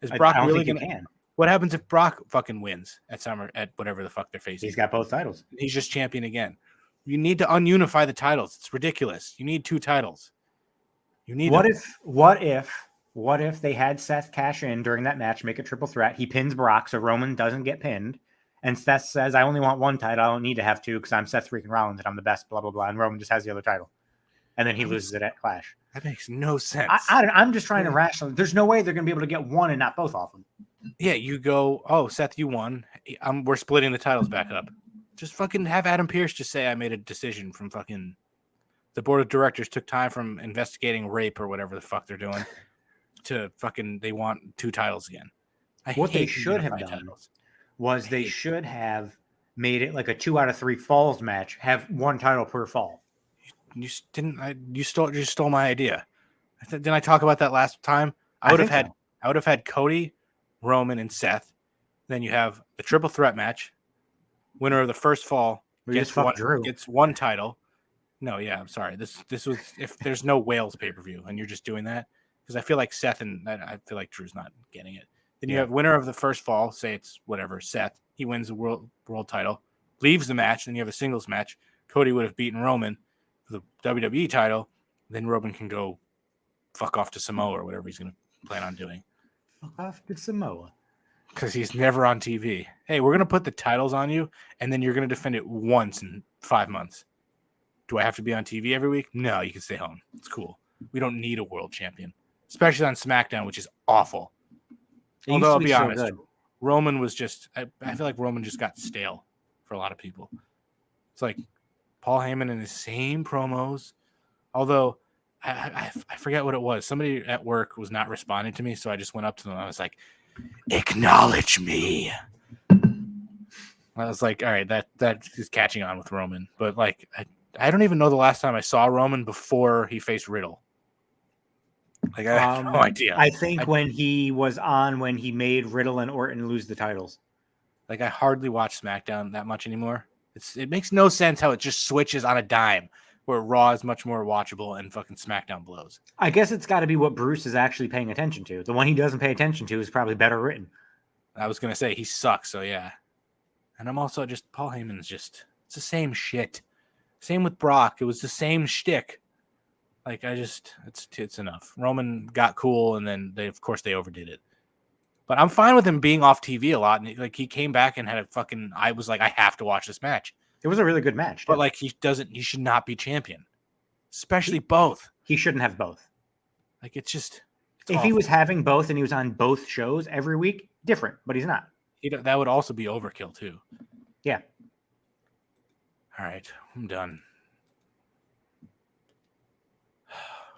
Is Brock really gonna? What happens if Brock fucking wins at whatever the fuck they're facing? He's got both titles. He's just champion again. You need to ununify the titles. It's ridiculous. You need two titles. You need. What if they had Seth cash in during that match, make a triple threat? He pins Brock, so Roman doesn't get pinned. And Seth says, I only want one title. I don't need to have two because I'm Seth freaking Rollins and I'm the best, blah, blah, blah. And Roman just has the other title. And then he loses it at Clash. That makes no sense. I'm just trying to rationalize. There's no way they're going to be able to get one and not both off them. Yeah, you go, oh, Seth, you won. We're splitting the titles back up. Just fucking have Adam Pearce just say I made a decision from fucking the board of directors took time from investigating rape or whatever the fuck they're doing to fucking they want two titles again. What they should have done was they should have made it like a 2 out of 3 falls match, have one title per fall. You stole my idea. Didn't I talk about that last time? I would have had Cody, Roman, and Seth. Then you have the triple threat match. Winner of the first fall gets one title. No, yeah, I'm sorry. This was if there's no Wales pay-per-view and you're just doing that because I feel like Seth and I feel like Drew's not getting it. Then you have winner of the first fall, say it's whatever, Seth. He wins the world title, leaves the match, then you have a singles match. Cody would have beaten Roman for the WWE title. Then Roman can go fuck off to Samoa or whatever he's going to plan on doing. Fuck off to Samoa. Because he's never on TV. Hey, we're going to put the titles on you, and then you're going to defend it once in 5 months. Do I have to be on TV every week? No, you can stay home. It's cool. We don't need a world champion, especially on SmackDown, which is awful. Although I'll be honest, Roman was just, I feel like Roman just got stale for a lot of people. It's like Paul Heyman in the same promos. Although I forget what it was. Somebody at work was not responding to me. So I just went up to them. I was like, acknowledge me. I was like, all right, that is catching on with Roman. But like, I don't even know the last time I saw Roman before he faced Riddle. Like, I have no idea. I think when he made Riddle and Orton lose the titles. Like, I hardly watch SmackDown that much anymore. It makes no sense how it just switches on a dime, where Raw is much more watchable and fucking SmackDown blows. I guess it's got to be what Bruce is actually paying attention to. The one he doesn't pay attention to is probably better written. I was gonna say he sucks, so yeah. And I'm also just Paul Heyman's just it's the same shit. Same with Brock. It was the same shtick. Like it's enough. Roman got cool, and then they overdid it. But I'm fine with him being off TV a lot, and he came back and had a fucking. I was like, I have to watch this match. It was a really good match, but like he should not be champion, especially both. He shouldn't have both. Like it's if awful. He was having both and he was on both shows every week, different, but he's not. That would also be overkill too. Yeah. All right, I'm done.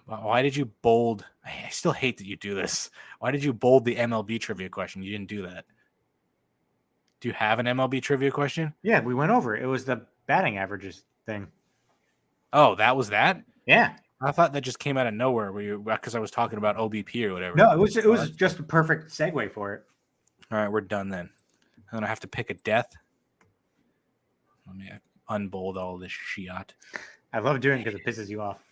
Why did you bold? I still hate that you do this. Why did you bold the MLB trivia question? You didn't do that. Do you have an MLB trivia question? Yeah, we went over it. It was the batting averages thing. Oh, that was that? Yeah. I thought that just came out of nowhere because I was talking about OBP or whatever. No, it was just a perfect segue for it. All right, we're done then. I'm gonna have to pick a death. Let me unbold all this shit. I love doing it because it pisses you off.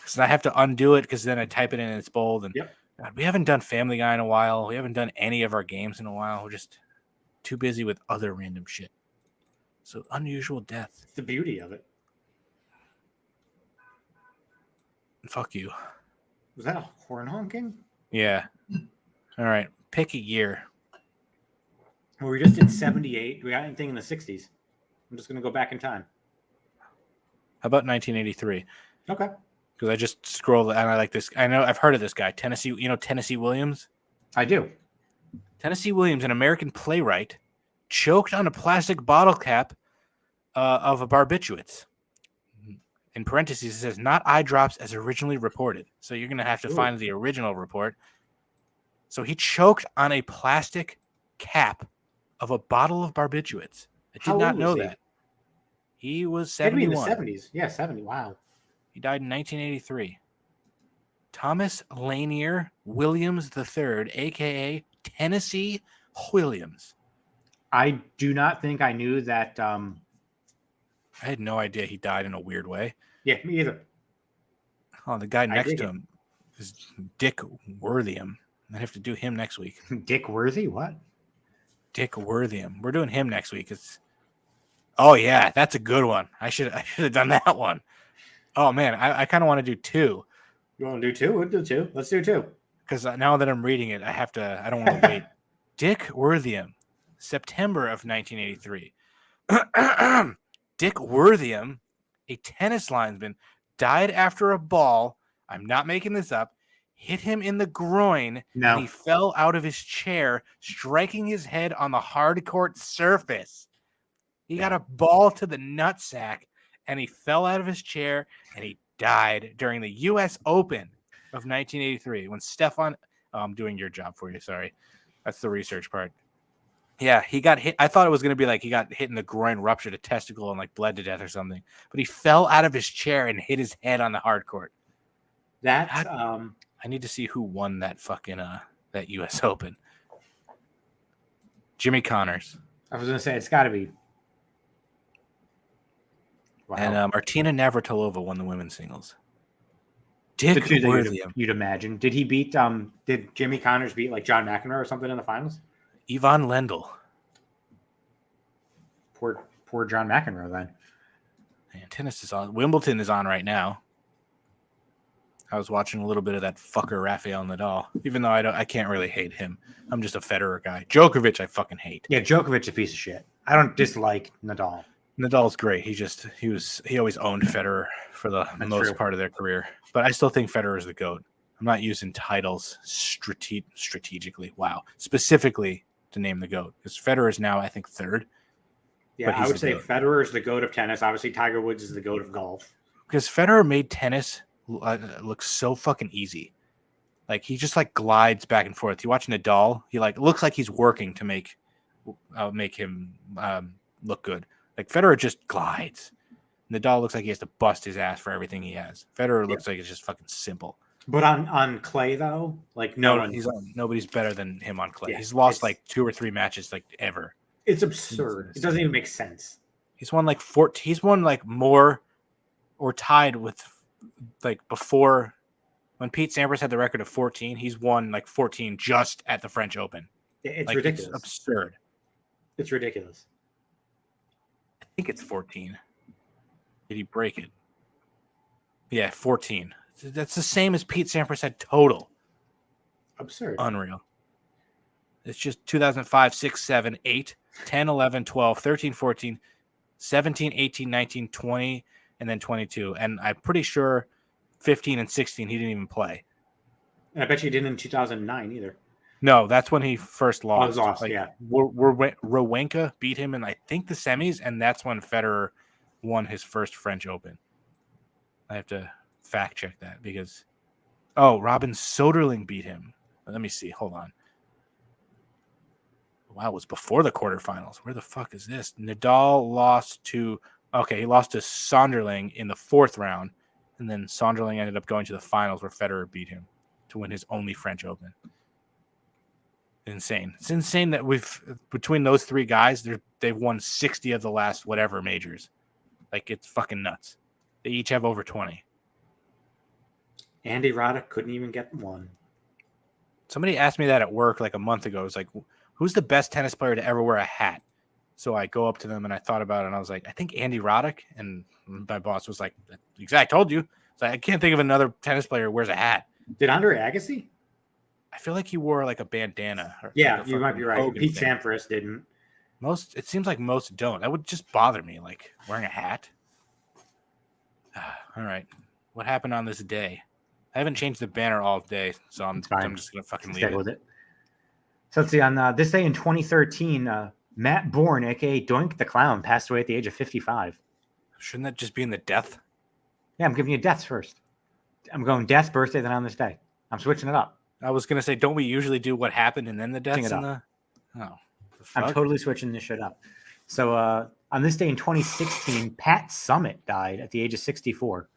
So I have to undo it because then I type it in and it's bold. And yep. God, we haven't done Family Guy in a while. We haven't done any of our games in a while. We're just too busy with other random shit. So unusual death. It's the beauty of it. Fuck you. Was that a horn honking? Yeah. All right. Pick a year. Well, we just did 78. Do we got anything in the 60s? I'm just going to go back in time. How about 1983? Okay. Because I just scrolled and I like this. I know I've heard of this guy. Tennessee Williams? I do. Tennessee Williams, an American playwright, choked on a plastic bottle cap of a barbiturates. In parentheses, it says not eye drops as originally reported. So you're going to have to find the original report. So he choked on a plastic cap of a bottle of barbiturates. I did not know that. He was 71. In the 70s. Yeah, 70. Wow. He died in 1983. Thomas Lanier Williams III, a.k.a. Tennessee Williams. I do not think I knew that. I had no idea he died in a weird way. Yeah, me either. Oh, the guy next to him is Dick Worthiam. I have to do him next week. Dick Worthy? What? Dick Worthiam. We're doing him next week. Oh, yeah, that's a good one. I should have done that one. Oh, man, I kind of want to do two. You want to do two? We'll do two. Let's do two. Because now that I'm reading it, I don't want to wait. Dick Worthiam, September of 1983. Dick Worthiam, a tennis linesman, died after a ball, I'm not making this up, hit him in the groin, and he fell out of his chair, striking his head on the hard court surface. He got a ball to the nutsack, and he fell out of his chair, and he died during the U.S. Open of 1983 when Stefan... Oh, I'm doing your job for you, sorry. That's the research part. Yeah, he got hit. I thought it was going to be like he got hit in the groin, ruptured a testicle, and like bled to death or something. But he fell out of his chair and hit his head on the hard court. I need to see who won that fucking that U.S. Open. Jimmy Connors. I was going to say it's got to be. Wow. And Martina Navratilova won the women's singles. Dick Worthiam. You'd imagine. Did he beat? Did Jimmy Connors beat like John McEnroe or something in the finals? Yvonne Lendl. Poor John McEnroe then. Man, tennis is on. Wimbledon is on right now. I was watching a little bit of that fucker Rafael Nadal, even though I can't really hate him. I'm just a Federer guy. Djokovic, I fucking hate. Yeah, Djokovic's a piece of shit. I don't dislike Nadal. Nadal's great. He always owned Federer for the most part of their career. But I still think Federer is the GOAT. I'm not using titles strategically. Wow. Specifically to name the GOAT. Because Federer is now, I think, third. Yeah, I would say Federer is the GOAT of tennis. Obviously, Tiger Woods is the GOAT of golf. Because Federer made tennis look so fucking easy. Like, he just, like, glides back and forth. You watch Nadal, he, like, looks like he's working to make him look good. Like, Federer just glides. Nadal looks like he has to bust his ass for everything he has. Federer looks like it's just fucking simple. But on clay though, like no one. Nobody's better than him on clay. Yeah, He's lost like 2 or 3 matches like ever. It's absurd. It doesn't even make sense. He's won like 14. He's won like more or tied with like before when Pete Sampras had the record of 14. He's won like 14 just at the French Open. It's like, ridiculous. It's absurd. It's ridiculous. I think it's 14. Did he break it? Yeah, 14. That's the same as Pete Sampras had total. Absurd. Unreal. It's just 2005, 6, 7, 8, 10, 11, 12, 13, 14, 17, 18, 19, 20, and then 22. And I'm pretty sure 15 and 16 he didn't even play. And I bet you didn't in 2009 either. No, that's when he first lost. Yeah. Rowenka beat him in, I think, the semis, and that's when Federer won his first French Open. I have to fact check that because... Oh, Robin Soderling beat him. Let me see. Hold on. Wow, it was before the quarterfinals. Where the fuck is this? Nadal lost to... Okay, he lost to Sonderling in the 4th round, and then Sonderling ended up going to the finals where Federer beat him to win his only French Open. Insane. It's insane that between those 3 guys, they've won 60 of the last whatever majors. Like, it's fucking nuts. They each have over 20. Andy Roddick couldn't even get one. Somebody asked me that at work like a month ago. It was like, who's the best tennis player to ever wear a hat? So I go up to them and I thought about it and I was like, I think Andy Roddick. And my boss was like, I told you. So I can't think of another tennis player who wears a hat. Did Andre Agassi? I feel like he wore like a bandana. Yeah, like you might be right. Hogan Pete thing. Sampras didn't. It seems like most don't. That would just bother me, like wearing a hat. All right. What happened on this day? I haven't changed the banner all day, so I'm just going to fucking leave it. With it. So let's see. On this day in 2013, Matt Bourne, a.k.a. Doink the Clown, passed away at the age of 55. Shouldn't that just be in the death? Yeah, I'm giving you deaths first. I'm going death, birthday, then on this day. I'm switching it up. I was going to say, don't we usually do what happened and then the deaths? I'm totally switching this shit up. So on this day in 2016, Pat Summitt died at the age of 64.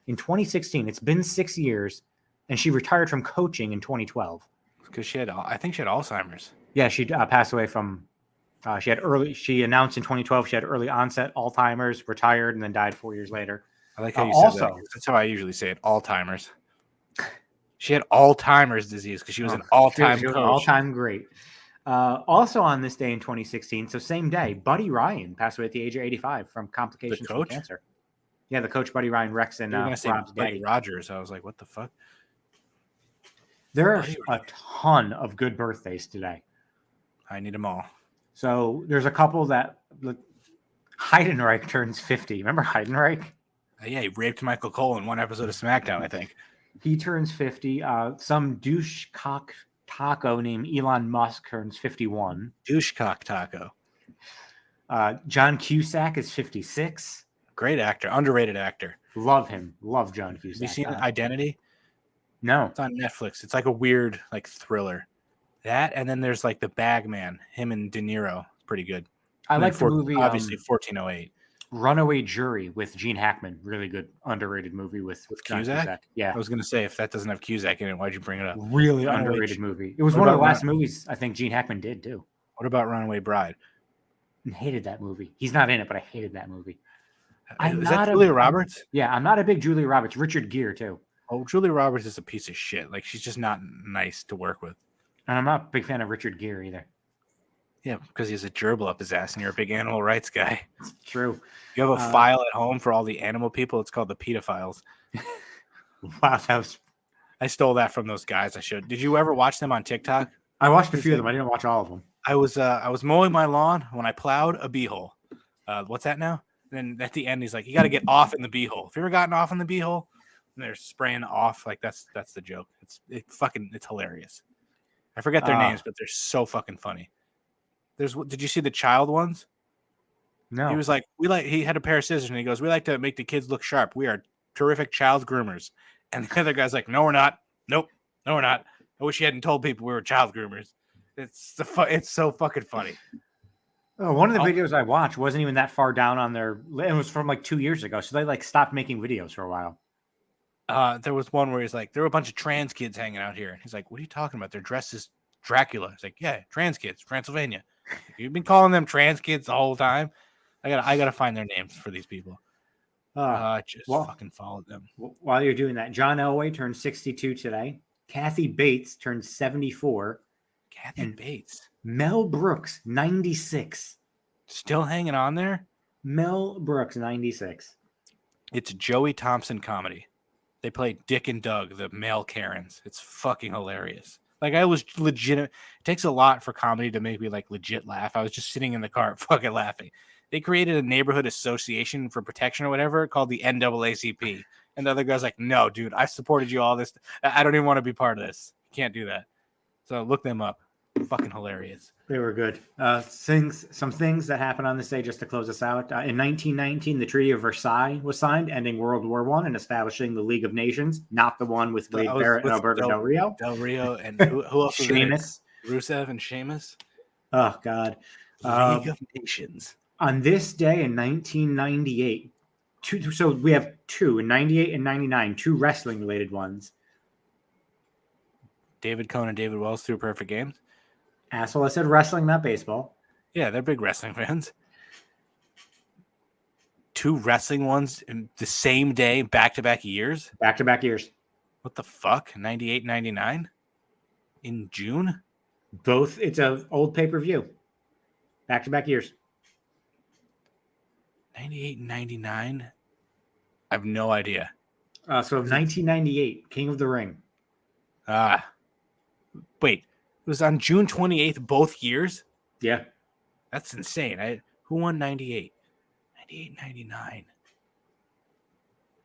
In 2016, it's been 6 years, and she retired from coaching in 2012. Because I think she had Alzheimer's. Yeah, she passed away from, she announced in 2012 she had early onset Alzheimer's, retired, and then died 4 years later. I like how you said that. That's how I usually say it, Alzheimer's. She had Alzheimer's disease because she was an all-time coach. All-time great. Also on this day in 2016, so same day, Buddy Ryan passed away at the age of 85 from complications from cancer. Yeah, the coach Buddy Ryan, Rex, and Rob's daddy Rogers. I was like, what the fuck? There are a ton of good birthdays today. I need them all. So there's a couple that Heidenreich turns 50. Remember Heidenreich? Yeah, he raped Michael Cole in one episode of SmackDown, I think. He turns 50. Some douchecock taco named Elon Musk turns 51. Douchecock taco. John Cusack is 56. Great actor, underrated actor. Love him. Love John Cusack. Have you seen Identity? No. It's on Netflix. It's like a weird like thriller. That, and then there's like The Bagman, him and De Niro. It's pretty good. I like the movie. Obviously, 1408. Runaway Jury with Gene Hackman. Really good, underrated movie with Cusack? Yeah. I was going to say, if that doesn't have Cusack in it, why'd you bring it up? Really underrated movie. It was one of the last movies I think Gene Hackman did, too. What about Runaway Bride? I hated that movie. He's not in it, but I hated that movie. Is that Julia Roberts? Yeah, I'm not a big Julia Roberts. Richard Gere, too. Oh, Julia Roberts is a piece of shit. Like, she's just not nice to work with. And I'm not a big fan of Richard Gere either. Yeah, because he has a gerbil up his ass, and you're a big animal rights guy. It's true. You have a file at home for all the animal people. It's called the pedophiles. Wow, I stole that from those guys. I should. Did you ever watch them on TikTok? I watched a few of them. I didn't watch all of them. I was mowing my lawn when I plowed a beehole. What's that now? And then at the end, he's like, "You got to get off in the beehole." Have you ever gotten off in the beehole? And they're spraying off. Like that's the joke. It's hilarious. I forget their names, but they're so fucking funny. Did you see the child ones? No. He was like, he had a pair of scissors and he goes, "We like to make the kids look sharp. We are terrific child groomers." And the other guy's like, "No, we're not. Nope. No, we're not. I wish you hadn't told people we were child groomers." It's so fucking funny. One of the videos I watched wasn't even that far down on their. It was from like 2 years ago, so they like stopped making videos for a while. There was one where he's like, there were a bunch of trans kids hanging out here. He's like, what are you talking about? They're dressed as Dracula. He's like, yeah, trans kids, Transylvania. You've been calling them trans kids the whole time. I gotta find their names for these people. Just fucking followed them. While you're doing that, John Elway turned 62 today. Kathy Bates turned 74. Kathy Bates. Mel Brooks, 96. Still hanging on there? Mel Brooks, 96. It's Joey Thompson comedy. They play Dick and Doug, the male Karens. It's fucking hilarious. Like, I was legit. It takes a lot for comedy to make me like legit laugh. I was just sitting in the car fucking laughing. They created a neighborhood association for protection or whatever called the NAACP. And the other guy's like, no, dude, I supported you all this. I don't even want to be part of this. You can't do that. So look them up. Fucking hilarious. They were good. Some things that happened on this day, just to close us out. In 1919, the Treaty of Versailles was signed, ending World War I and establishing the League of Nations, not the one with Wade Barrett and Alberto Del Rio. Del Rio and who else was Seamus. Rusev and Seamus. Oh, God. League of Nations. On this day in 1998, so we have two, in 98 and 99, two wrestling-related ones. David Cohn and David Wells threw perfect games. Asshole, I said wrestling, not baseball. Yeah, they're big wrestling fans. Two wrestling ones in the same day, back-to-back years? Back-to-back years. What the fuck? 98, 99? In June? Both. It's an old pay-per-view. Back-to-back years. 98 and 99? I have no idea. So 1998, King of the Ring. Wait. It was on June 28th, both years? Yeah. That's insane. Who won 98? 98, 99.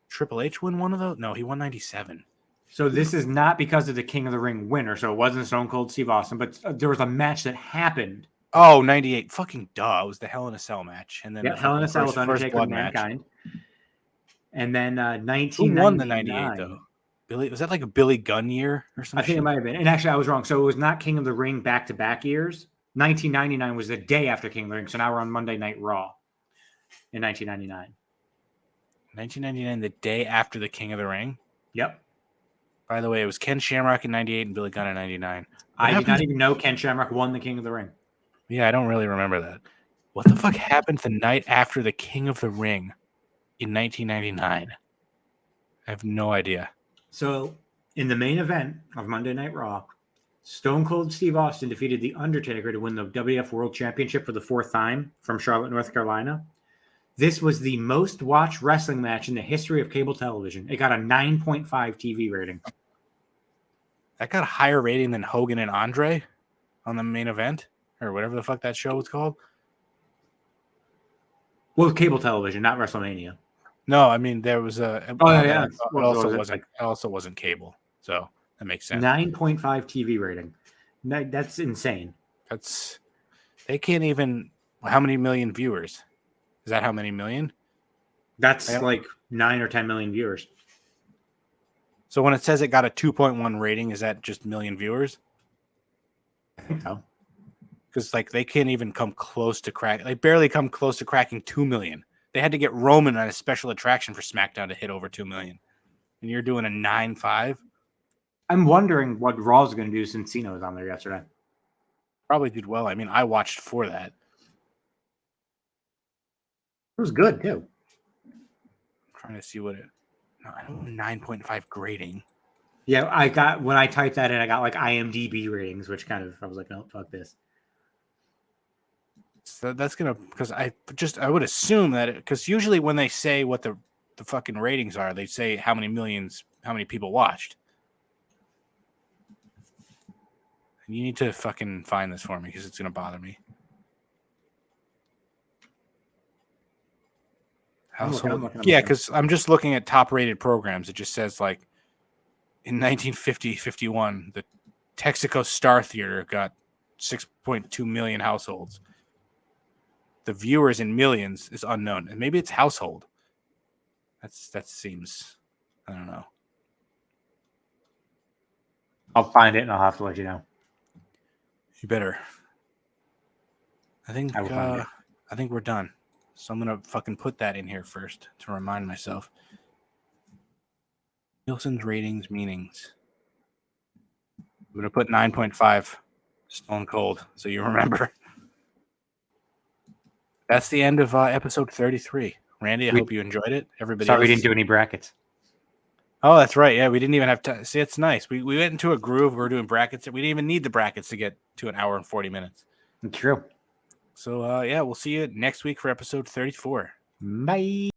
Triple H won one of those? No, he won 97. So this is not because of the King of the Ring winner. So it wasn't Stone Cold Steve Austin, but there was a match that happened. Oh, 98. Fucking duh. It was the Hell in a Cell match. And then Hell in a Cell with Undertaker and Mankind. And then 1999. Who won the 98, though? Was that like a Billy Gunn year or something? I think it might have been. And actually, I was wrong. So it was not King of the Ring back-to-back years. 1999 was the day after King of the Ring. So now we're on Monday Night Raw in 1999. 1999, the day after the King of the Ring? Yep. By the way, it was Ken Shamrock in 98 and Billy Gunn in 99. I did not even know Ken Shamrock won the King of the Ring. Yeah, I don't really remember that. What the fuck happened the night after the King of the Ring in 1999? I have no idea. So, in the main event of Monday Night Raw, Stone Cold Steve Austin defeated The Undertaker to win the WWF World Championship for the fourth time from Charlotte, North Carolina. This was the most watched wrestling match in the history of cable television. It got a 9.5 TV rating. That got a higher rating than Hogan and Andre on the main event, or whatever the fuck that show was called. Well, cable television, not WrestleMania. No, I mean there was a. Oh yeah, it also wasn't cable, so that makes sense. 9.5 TV rating. That's insane. They can't even. How many million viewers? Is that how many million? That's like 9 or 10 million viewers. So when it says it got a 2.1 rating, is that just million viewers? I think so. Because like they can't even come close to they barely come close to cracking 2 million. They had to get Roman on a special attraction for SmackDown to hit over 2 million. And you're doing a 9.5? I'm wondering what Raw's going to do since Cena was on there yesterday. Probably did well. I mean, I watched for that. It was good, too. I'm trying to see what it... No, I don't know, 9.5 grading. Yeah, when I typed that in, I got like IMDb ratings, which kind of, I was like, no, fuck this. So that's gonna, because I would assume that, because usually when they say what the fucking ratings are, they say how many people watched. And you need to fucking find this for me because it's gonna bother me. Yeah, because I'm just looking at top rated programs. It just says like in 1950-51, the Texaco Star Theater got 6.2 million households. The viewers in millions is unknown, and maybe it's household. That seems, I don't know. I'll find it and I'll have to let you know. You better. I think we're done. So I'm gonna fucking put that in here first to remind myself. Nielsen's ratings meanings. I'm gonna put 9.5. Stone cold, so you remember. That's the end of episode 33. Randy, I hope you enjoyed it. Everybody Sorry else. we didn't do any brackets. Oh, that's right. Yeah, we didn't even have time. See, it's nice. We went into a groove. We were doing brackets. We didn't even need the brackets to get to an hour and 40 minutes. True. So, yeah, we'll see you next week for episode 34. Bye.